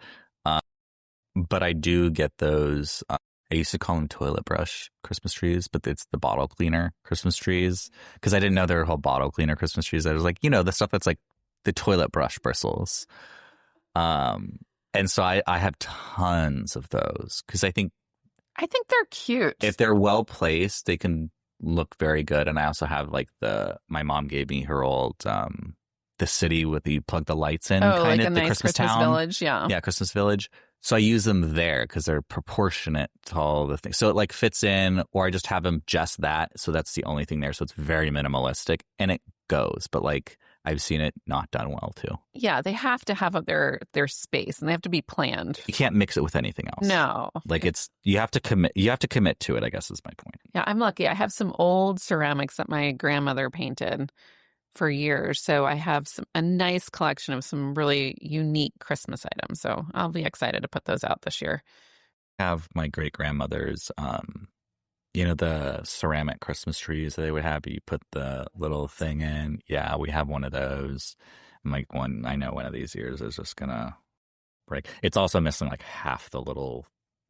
But I do get those. I used to call them toilet brush Christmas trees, but it's the bottle cleaner Christmas trees, because I didn't know they were called bottle cleaner Christmas trees. I was like, the stuff that's like the toilet brush bristles. And so I have tons of those because I think they're cute. If they're well placed, they can look very good. And I also have like my mom gave me her old the city with you plug the lights in, kind kind of of the the nice Christmas town village. Yeah, Christmas village. So I use them there because they're proportionate to all the things. So it like fits in, or I just have them just that. So that's the only thing there. So it's very minimalistic and it goes. But like I've seen it not done well too. Yeah, they have to have their space and they have to be planned. You can't mix it with anything else. No. Like you have to commit to it, I guess is my point. Yeah, I'm lucky. I have some old ceramics that my grandmother painted for years. So I have a nice collection of some really unique Christmas items. So I'll be excited to put those out this year. I have my great grandmother's, the ceramic Christmas trees that they would have. You put the little thing in. Yeah, we have one of those. And I know one of these years is just gonna break. It's also missing like half the little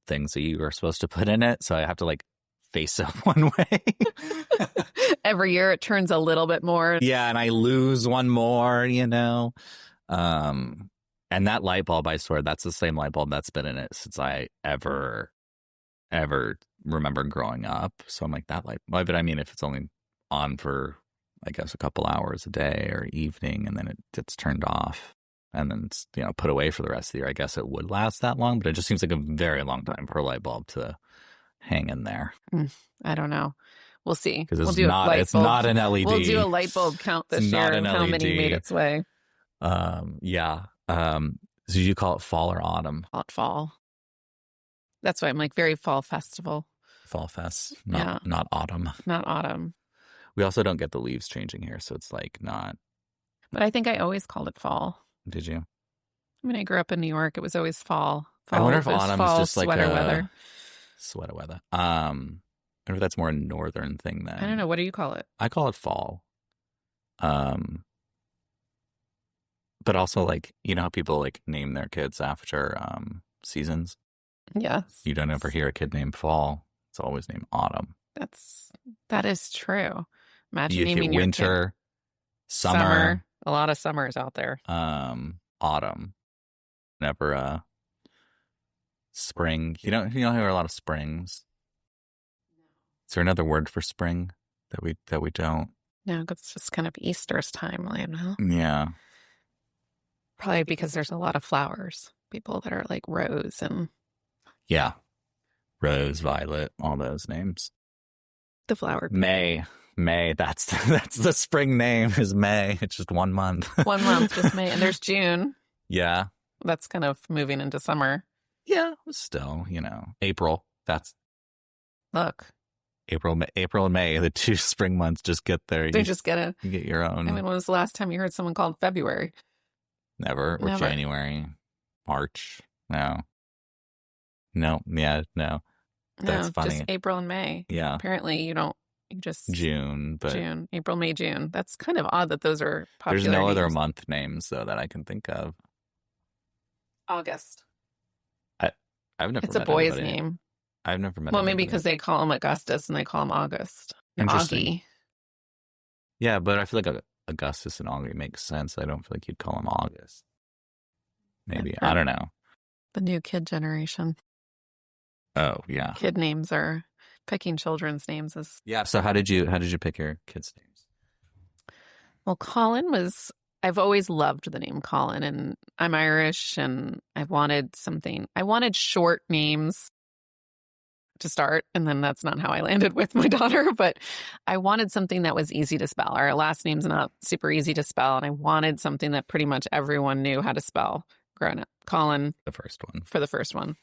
things that you were supposed to put in it. So I have to like face up one way. Every year it turns a little bit more. Yeah, and I lose one more, And that light bulb, I swear, that's the same light bulb that's been in it since I ever remember growing up. So I'm like, that light bulb. But I mean, if it's only on for, I guess, a couple hours a day or evening, and then it gets turned off and then it's, put away for the rest of the year, I guess it would last that long. But it just seems like a very long time for a light bulb to hang in there. I don't know. We'll see. Because it's not an LED. We'll do a light bulb count this year and how many made its way. Yeah. So you call it fall or autumn? Call it fall. That's why I'm like very fall festival. Fall fest, not autumn. Not autumn. We also don't get the leaves changing here, so it's like not. But I think I always called it fall. Did you? When I grew up in New York, it was always fall. I wonder if autumn is just like sweater weather. Sweater weather. I wonder if that's more a northern thing then. I don't know. What do you call it? I call it fall. But also like, how people like name their kids after seasons? Yes. You don't ever hear a kid named fall. It's always named autumn. That is true. Imagine you naming hear your winter, kid. summer. A lot of summers out there. Autumn. Never spring. You don't hear a lot of springs. Is there another word for spring that we don't? No, because it's just kind of Easter's time, huh? Yeah. Probably because there's a lot of flowers. People that are like rose and... Yeah. Rose, violet, all those names. The flower. May. That's the spring name is May. It's just 1 month. 1 month, just May. And there's June. Yeah. That's kind of moving into summer. Yeah. Still, April. Look. April and May, the 2 spring months, just get there. They just get it. You get your own. I mean, when was the last time you heard someone called February? Never. Or January. March. No. Yeah, no. That's funny. Just April and May. Yeah. Apparently you don't You just June, but June, April, May, June. That's kind of odd that those are popular. there's no other names. month names though that I can think of. August. I've never. It's a met boy's anybody. name. I've never met. Well, maybe anybody. because they call him Augustus and they call him August. Interesting. Augie. Yeah, but I feel like Augustus and Augie makes sense. I don't feel like you'd call him August. Maybe. I don't know. The new kid generation. Oh, yeah. Kid names are picking children's names is Yeah. So how did you pick your kids' names? well, Colin was I've always loved the name Colin, and I'm Irish, and I wanted short names to start, and then that's not how I landed with my daughter, but I wanted something that was easy to spell. Our last name's not super easy to spell, and I wanted something that pretty much everyone knew how to spell growing up. Colin The first one. for the first one.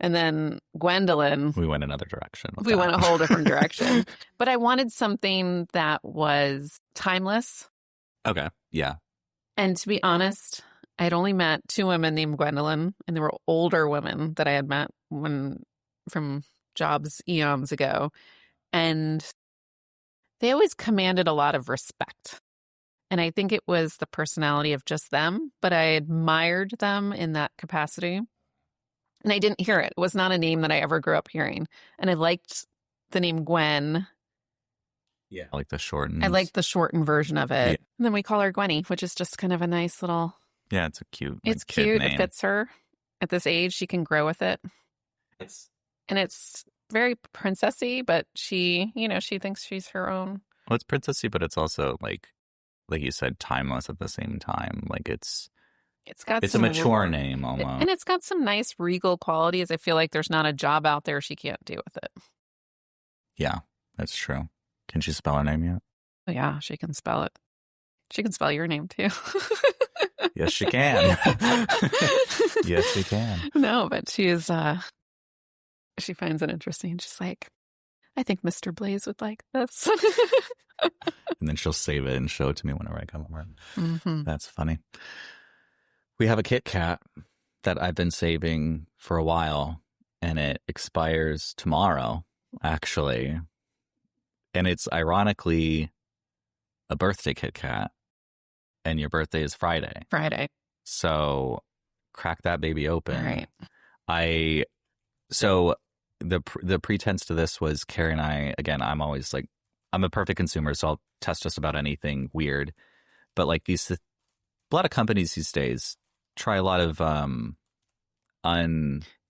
And then Gwendolyn, We went another direction. with we that. went a whole different direction. But I wanted something that was timeless. Okay. Yeah. And to be honest, I had only met 2 women named Gwendolyn, and they were older women that I had met from jobs eons ago. And they always commanded a lot of respect. And I think it was the personality of just them, but I admired them in that capacity. And I didn't hear it. It was not a name that I ever grew up hearing. And I liked the name Gwen. Yeah. I like the shortened. I liked the shortened version of it. Yeah. And then we call her Gwenny, which is just kind of a nice little... Yeah, it's a cute. It's kid cute. name. It fits her. At this age, she can grow with it. And it's very princessy, but she thinks she's her own. Well, it's princessy, but it's also like you said, timeless at the same time. Like it's got a some mature name almost. And it's got some nice regal qualities. I feel like there's not a job out there she can't do with it. Yeah, that's true. Can she spell her name yet? Oh, yeah, she can spell it. She can spell your name too. Yes, she can. Yes, she can. No, but she is, she finds it interesting. She's like, I think Mr. Blaze would like this. And then she'll save it and show it to me whenever I come over. Mm-hmm. That's funny. We have a Kit Kat that I've been saving for a while, and it expires tomorrow, actually. And it's ironically a birthday Kit Kat, and your birthday is Friday. Friday. So crack that baby open. All right. So the pretense to this was Carrie and I, again, I'm always like, I'm a perfect consumer, so I'll test just about anything weird. But like a lot of companies these days try a lot of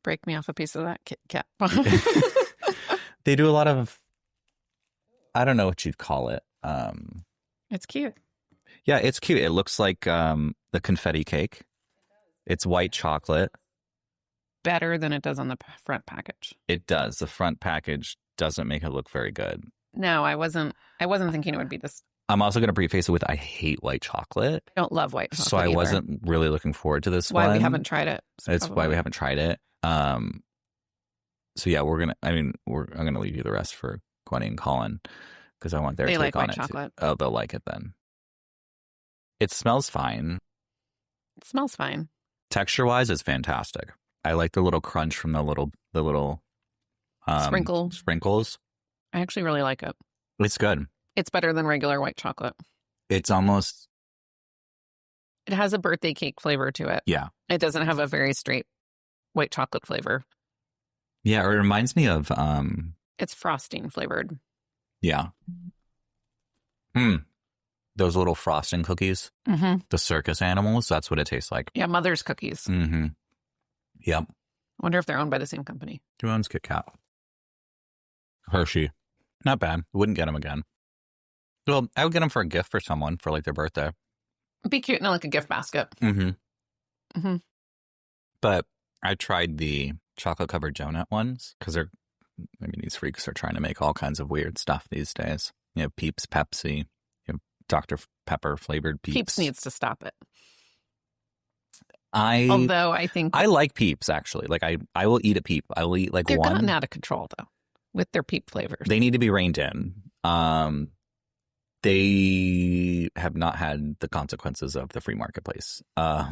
Break me off a piece of that Kit Kat. They do a lot of, I don't know what you'd call it. It's cute. Yeah, it's cute. It looks like the confetti cake. It's white chocolate. Better than it does on the front package. It does. The front package doesn't make it look very good. No, I wasn't thinking it would be this. I'm also going to preface it with I hate white chocolate. I don't love white chocolate So I either. wasn't really looking forward to this Why one. we haven't tried it. It's why we haven't tried it. So yeah, I'm gonna leave you the rest for Gwenny and Colin because I want their They take like on white it chocolate. too. Oh, they'll like it then. It smells fine. It smells fine. Texture wise, it's fantastic. I like the little crunch from the little sprinkles. I actually really like it. It's good. It's better than regular white chocolate. It's almost, It has a birthday cake flavor to it. yeah. It doesn't have a very straight white chocolate flavor. Yeah, it reminds me of It's frosting flavored. yeah. Those little frosting cookies, Mm-hmm. the circus animals, that's what it tastes like. Yeah, Mother's Cookies. Mm-hmm. Yep. I wonder if they're owned by the same company. Who owns Kit Kat? Hershey. Not bad. Wouldn't get them again. Well, I would get them for a gift for someone for like their birthday. It'd be cute in like a gift basket. Mm-hmm. Mm-hmm. But I tried the chocolate covered donut ones because these freaks are trying to make all kinds of weird stuff these days. You have Peeps, Pepsi, you have Dr. Pepper flavored Peeps. Peeps needs to stop it. I Although I think like Peeps actually. Like I will eat a Peep. I will eat like they're one. gotten out of control though with their Peep flavors. They need to be reined in. They have not had the consequences of the free marketplace. I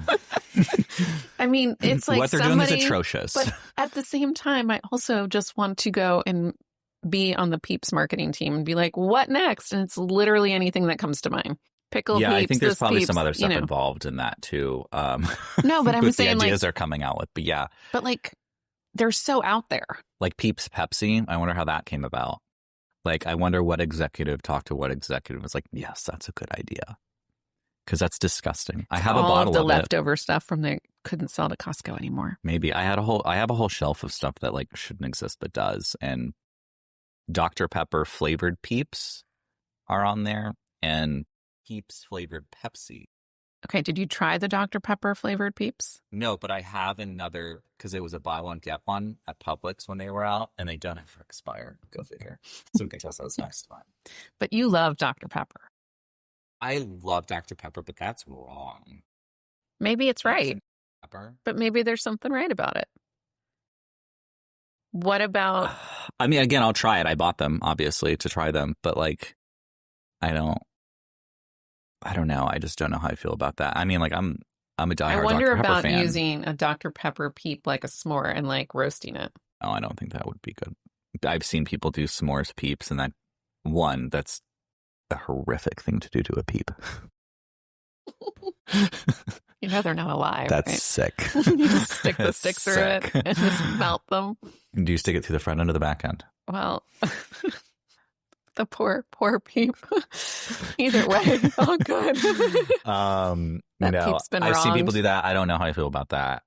mean, it's like what they're doing is atrocious. But at the same time, I also just want to go and be on the Peeps marketing team and be like, what next? And it's literally anything that comes to mind. Pickle Yeah, Peeps, I think there's this probably Peeps, some other you stuff know. involved in that too. No, but I'm with saying the like, ideas they're coming out with. But yeah, but like they're so out there. like Peeps Pepsi. I wonder how that came about. Like, I wonder what executive talked to what executive was like, yes, that's a good idea. Because that's disgusting. I have a All bottle of the of leftover stuff from they couldn't sell to Costco anymore. Maybe I have a whole shelf of stuff that like shouldn't exist but does. And Dr. Pepper flavored Peeps are on there, and Peeps flavored Pepsi. Okay, did you try the Dr. Pepper flavored Peeps? No, but I have another, because it was a buy one get one at Publix when they were out, and they done it for expire. Go figure. So I guess that was next time. But you love Dr. Pepper. I love Dr. Pepper, but that's wrong. Maybe it's right, Pepper. but maybe there's something right about it. What about... I mean, again, I'll try it. I bought them, obviously, to try them, but like, I don't know. I just don't know how I feel about that. I mean, like, I'm a diehard I wonder Dr. Pepper about fan. using a Dr. Pepper Peep like a s'more and like roasting it. Oh, I don't think that would be good. I've seen people do s'mores Peeps, and that's a horrific thing to do to a Peep. You know they're not alive. That's right? sick. You just stick the That's stick through sick. it and just melt them. Do you stick it through the front end or the back end? Well, the poor Peep. Either way, all good. That no, Peep's been I've seen people wronged. do that. I don't know how I feel about that.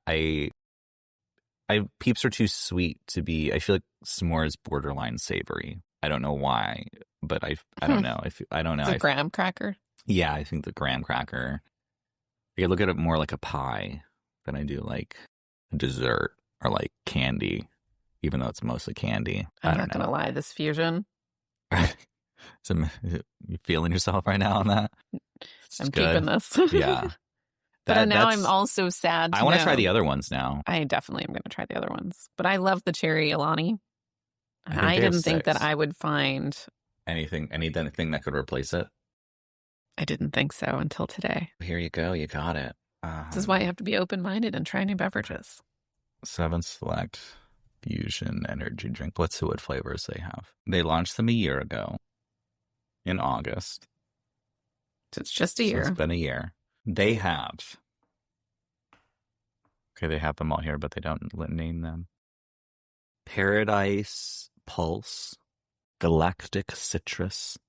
Peeps are too sweet to be. I feel like s'mores borderline savory. I don't know why, but I don't know. I don't know. It's a graham cracker. Yeah, I think the graham cracker. I look at it more like a pie than I do like a dessert or like candy, even though it's mostly candy. I'm not going to lie. This fusion. So, you feeling yourself right now on that? I'm keeping this. Yeah. But now I'm also sad. I want to try the other ones now. I definitely am going to try the other ones. But I love the cherry Alani. I didn't think that I would find anything that could replace it. I didn't think so until today. Here you go. You got it. This is why you have to be open-minded and try new beverages. 7 Select Fusion Energy Drink. Let's see what flavors they have. They launched them a year ago in August. So it's just a year. So it's been a year. They have. Okay, they have them all here, but they don't name them. Paradise Pulse, Galactic Citrus.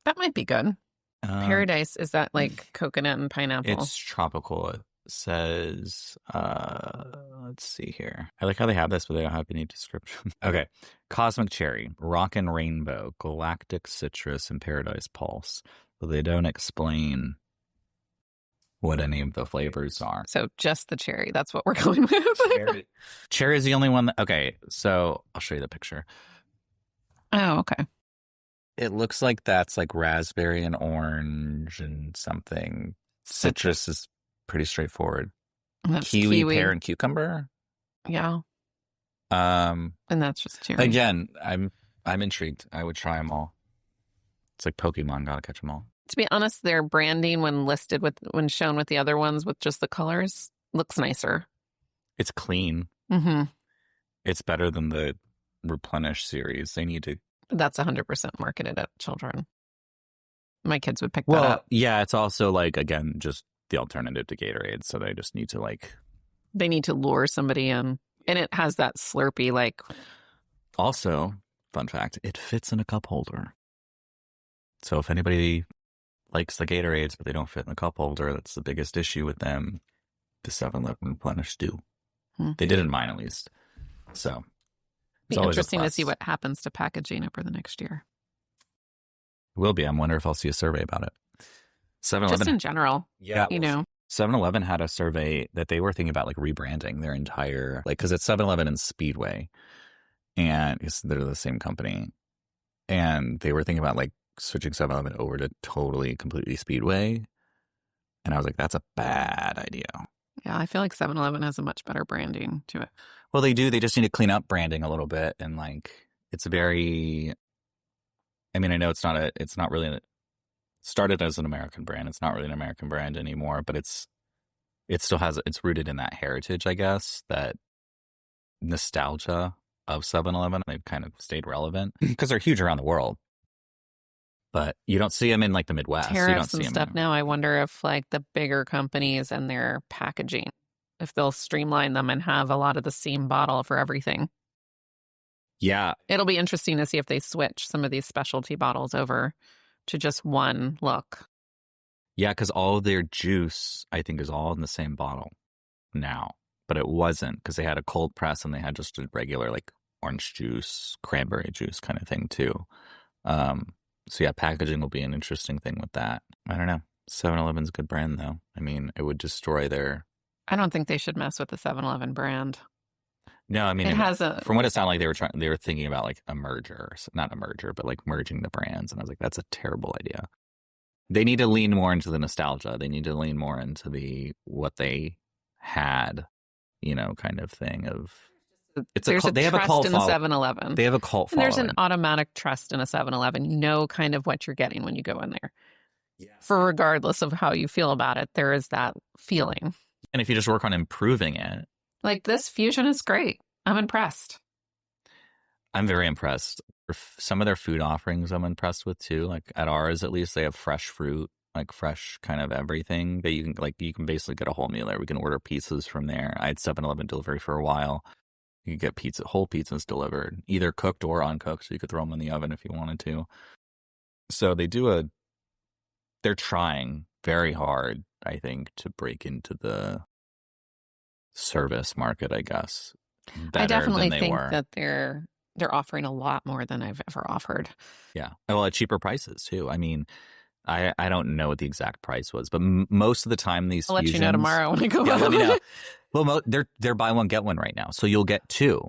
That might be good. Paradise, is that like coconut and pineapple? It's tropical. It says, let's see here. I like how they have this, but they don't have any description. Okay. Cosmic Cherry, Rockin' Rainbow, Galactic Citrus, and Paradise Pulse. But they don't explain what any of the flavors are. So just the cherry. That's what we're going with. Cherry is the only one okay, so I'll show you the picture. Oh, okay. It looks like that's like raspberry and orange and something. Citrus is pretty straightforward. That's Kiwi, pear, and cucumber. Yeah. And that's just cherry. Again, I'm intrigued. I would try them all. It's like Pokemon, gotta catch them all. To be honest, their branding when shown with the other ones with just the colors looks nicer. It's clean. Mm-hmm. It's better than the Replenish series. They need to. That's 100% marketed at children. My kids would pick that up. Yeah, it's also like, again, just the alternative to Gatorade. So they just need to like. They need to lure somebody in. And it has that slurpy like. Also, fun fact, it fits in a cup holder. So if anybody likes the Gatorades, but they don't fit in the cup holder, that's the biggest issue with them. The 7-Eleven Replenish do. They did in mine, at least. So it's interesting to see what happens to packaging over the next year. It will be. I wonder if I'll see a survey about it. 7-Eleven, just in general. Yeah. 7-Eleven had a survey that they were thinking about like rebranding their entire, like, because it's 7-Eleven and Speedway, and they're the same company. And they were thinking about like switching 7-Eleven over to completely Speedway. And I was like, that's a bad idea. Yeah, I feel like 7-Eleven has a much better branding to it. Well, they do. They just need to clean up branding a little bit. And like, it's very, I mean, I know it's not really started as an American brand. It's not really an American brand anymore, but it's rooted in that heritage, I guess, that nostalgia of 7-Eleven. They've kind of stayed relevant because they're huge around the world. But you don't see them in like the Midwest. You don't Tariffs see and them stuff now. I wonder if like the bigger companies and their packaging, if they'll streamline them and have a lot of the same bottle for everything. Yeah. It'll be interesting to see if they switch some of these specialty bottles over to just one look. Yeah, because all of their juice, I think, is all in the same bottle now. But it wasn't, because they had a cold press and they had just a regular like orange juice, cranberry juice kind of thing too. So yeah, packaging will be an interesting thing with that. I don't know. 7-Eleven's a good brand though. I mean, it would destroy their... I don't think they should mess with the 7-Eleven brand. No, I mean, it has a... From what it sounded like, they were thinking about like a merger, not a merger, but like merging the brands. And I was like, that's a terrible idea. They need to lean more into the nostalgia. They need to lean more into what they had, you know, kind of thing of... They have a cult in the 7-Eleven. They have a cult following. And there's an automatic trust in a 7-Eleven. You know kind of what you're getting when you go in there. Yeah. For regardless of how you feel about it, there is that feeling. And if you just work on improving it. Like this fusion is great. I'm impressed. I'm very impressed. Some of their food offerings I'm impressed with too. Like at ours, at least, they have fresh fruit, like fresh kind of everything that you can basically get a whole meal there. We can order pizzas from there. I had 7-Eleven delivery for a while. You could get whole pizzas delivered, either cooked or uncooked, so you could throw them in the oven if you wanted to. So they're trying very hard, I think, to break into the service market, I guess. I definitely think that they're offering a lot more than I've ever offered. Yeah. Well, at cheaper prices too. I mean, I don't know what the exact price was, but most of the time these I'll let you know tomorrow when I go home. Let me know. Well, they're buy one get one right now, so you'll get two.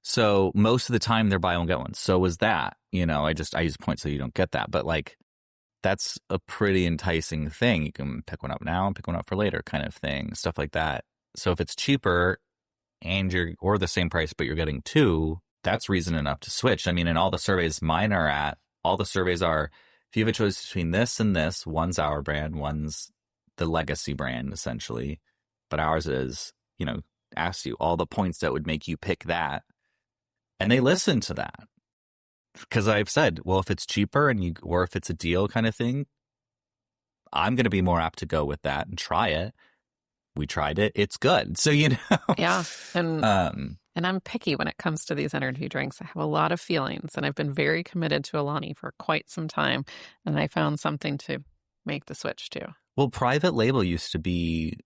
So most of the time they're buy one get one. So was that, you know? I use points so you don't get that, but like that's a pretty enticing thing. You can pick one up now and pick one up for later, kind of thing, stuff like that. So if it's cheaper and or the same price, but you're getting two, that's reason enough to switch. I mean, in all the surveys mine are at, all the surveys are, if you have a choice between this and this, one's our brand, one's the legacy brand, essentially. But ours is, you know, asks you all the points that would make you pick that. And they listen to that. Because I've said, well, if it's cheaper or if it's a deal kind of thing, I'm going to be more apt to go with that and try it. We tried it. It's good. So, you know. Yeah. And I'm picky when it comes to these energy drinks. I have a lot of feelings, and I've been very committed to Alani for quite some time. And I found something to make the switch to. Well, private label used to be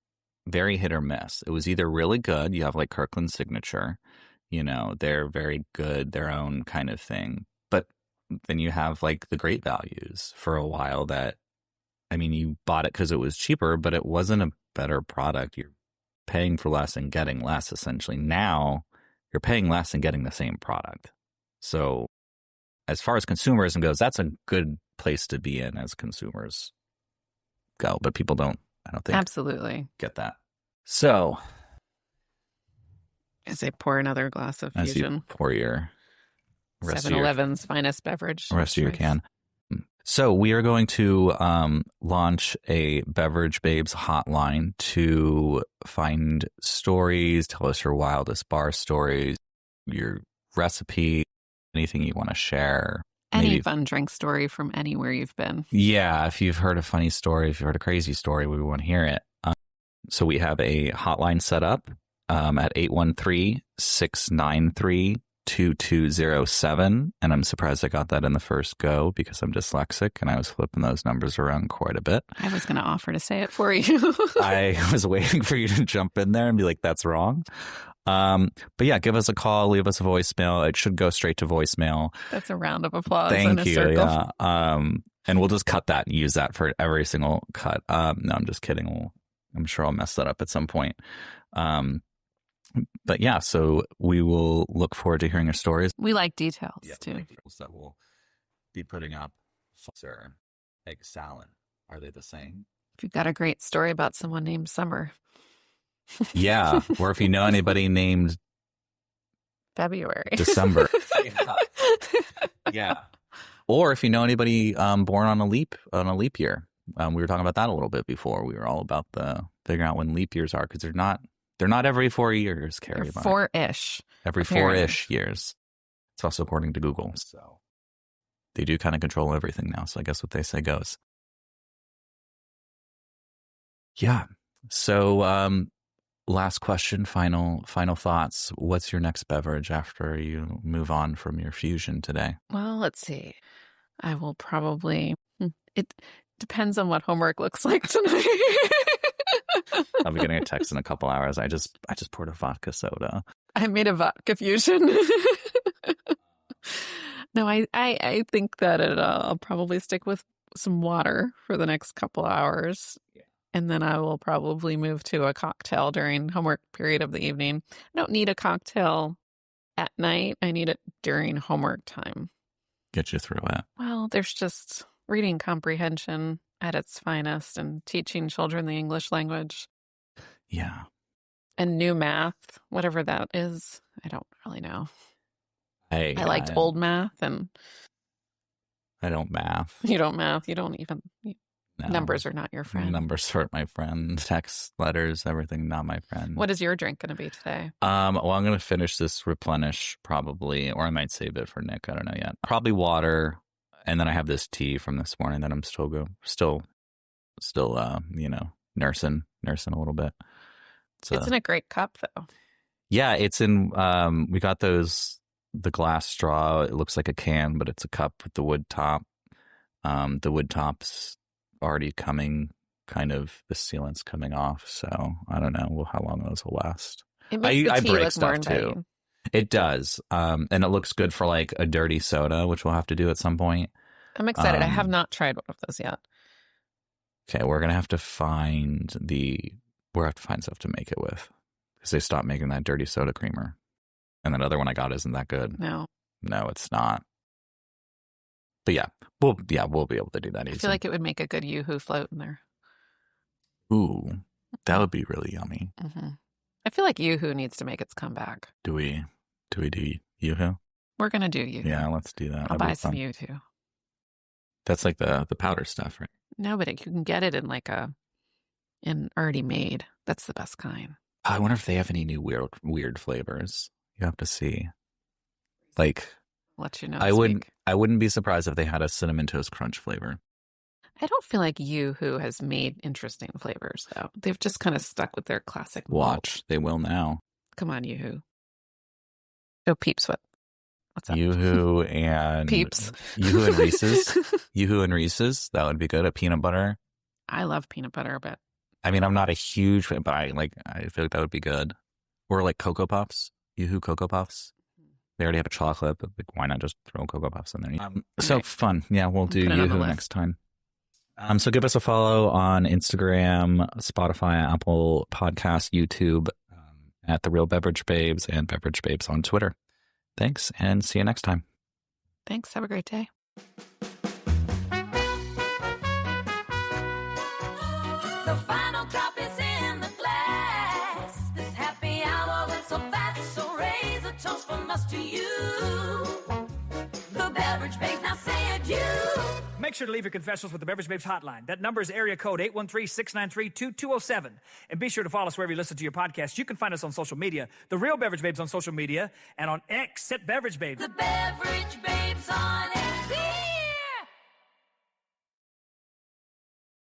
very hit or miss. It was either really good. You have like Kirkland Signature, you know, they're very good, their own kind of thing. But then you have like the great values for a while that, I mean, you bought it because it was cheaper, but it wasn't a better product. You're paying for less and getting less, essentially. Now you're paying less and getting the same product. So as far as consumerism goes, that's a good place to be in as consumers go. But people don't, I don't think, absolutely get that. So as I pour another glass of Fusion, Fusion, pour your 7-Eleven's finest beverage. Rest of your can. So we are going to launch a Beverage Babes hotline to find stories, tell us your wildest bar stories, your recipe, anything you want to share. Any fun drink story from anywhere you've been. Yeah, if you've heard a funny story, if you've heard a crazy story, we want to hear it. So we have a hotline set up at 813-693-2207, and I'm surprised I got that in the first go because I'm dyslexic and I was flipping those numbers around quite a bit. I was going to offer to say it for you. I was waiting for you to jump in there and be like, that's wrong. But yeah, give us a call, leave us a voicemail. It should go straight to voicemail. That's a round of applause. Thank you. Circle. Yeah. And we'll just cut that and use that for every single cut. No, I'm just kidding. I'm sure I'll mess that up at some point. But yeah, so we will look forward to hearing your stories. We like details too. Details that we'll be putting up. Sir, egg salad. Are they the same? If you've got a great story about someone named Summer. Yeah. Or if you know anybody named February. December. Yeah. Or if you know anybody born on a leap year. We were talking about that a little bit before. We were all about figuring out when leap years are because they're not They're not every 4 years, Carrie. They're 4-ish. Every apparently. 4-ish years. It's also according to Google. So they do kind of control everything now. So I guess what they say goes. Yeah. So last question, final thoughts. What's your next beverage after you move on from your fusion today? Well, let's see. I will probably, it depends on what homework looks like tonight. I'll be getting a text in a couple hours. I just poured a vodka soda. I made a vodka fusion. No, I think that I'll probably stick with some water for the next couple hours. Yeah. And then I will probably move to a cocktail during homework period of the evening. I don't need a cocktail at night. I need it during homework time. Get you through it. Well, there's just reading comprehension at its finest and teaching children the English language. Yeah. And new math, whatever that is. I don't really know. I liked old math, and I don't math. You don't math. You don't even... No. Numbers are not your friend. Numbers aren't my friend. Text, letters, everything, not my friend. What is your drink going to be today? Well, I'm going to finish this replenish probably, or I might save it for Nick. I don't know yet. Probably water, and then I have this tea from this morning that I'm still nursing a little bit. It's in a great cup, though. Yeah, it's in. We got the glass straw. It looks like a can, but it's a cup with the wood top. The wood top's already coming, kind of the sealant's coming off, so I don't know how long those will last. I break stuff too. It does, and it looks good for like a dirty soda, which we'll have to do at some point. I'm excited. I have not tried one of those yet. Okay, we're gonna have to find stuff to make it with, because they stopped making that dirty soda creamer, and that other one I got isn't that good. No, it's not. But we'll be able to do that easy. I feel like it would make a good Yoo-hoo float in there. Ooh, that would be really yummy. Mm-hmm. I feel like Yoo-hoo needs to make its comeback. Do we do Yoo-hoo? We're going to do Yoo-hoo. Yeah, let's do that. I'll buy some Yoo-hoo. That's like the powder stuff, right? No, but you can get it in already made. That's the best kind. I wonder if they have any new weird flavors. You have to see. Like... Let you know. I wouldn't be surprised if they had a Cinnamon Toast Crunch flavor. I don't feel like Yoo-hoo has made interesting flavors, though. They've just kind of stuck with their classic. Watch, they will now. Come on, Yoo-hoo. Oh, Peeps, what's up? Yoo-hoo and Peeps. Yoo-hoo and Reese's. Yoo-hoo and Reese's. That would be good. A peanut butter. I love peanut butter, but I mean, I'm not a huge fan, but I feel like that would be good. Or like Cocoa Puffs. Yoo-hoo Cocoa Puffs. They already have a chocolate, but like, why not just throw Cocoa Puffs in there? So right. Fun. Yeah, we'll do Yoo-hoo next time. So give us a follow on Instagram, Spotify, Apple Podcasts, YouTube, at The Real Beverage Babes, and Beverage Babes on Twitter. Thanks, and see you next time. Thanks. Have a great day. The final drop is in the glass. This happy hour went so fast, so raise a toast from us to you. The Beverage Babes, now say adieu. Make sure to leave your confessionals with the Beverage Babes hotline. That number is area code 813-693-2207. And be sure to follow us wherever you listen to your podcast. You can find us on social media. The Real Beverage Babes on social media, and on X at Beverage Babes. The Beverage Babes on X.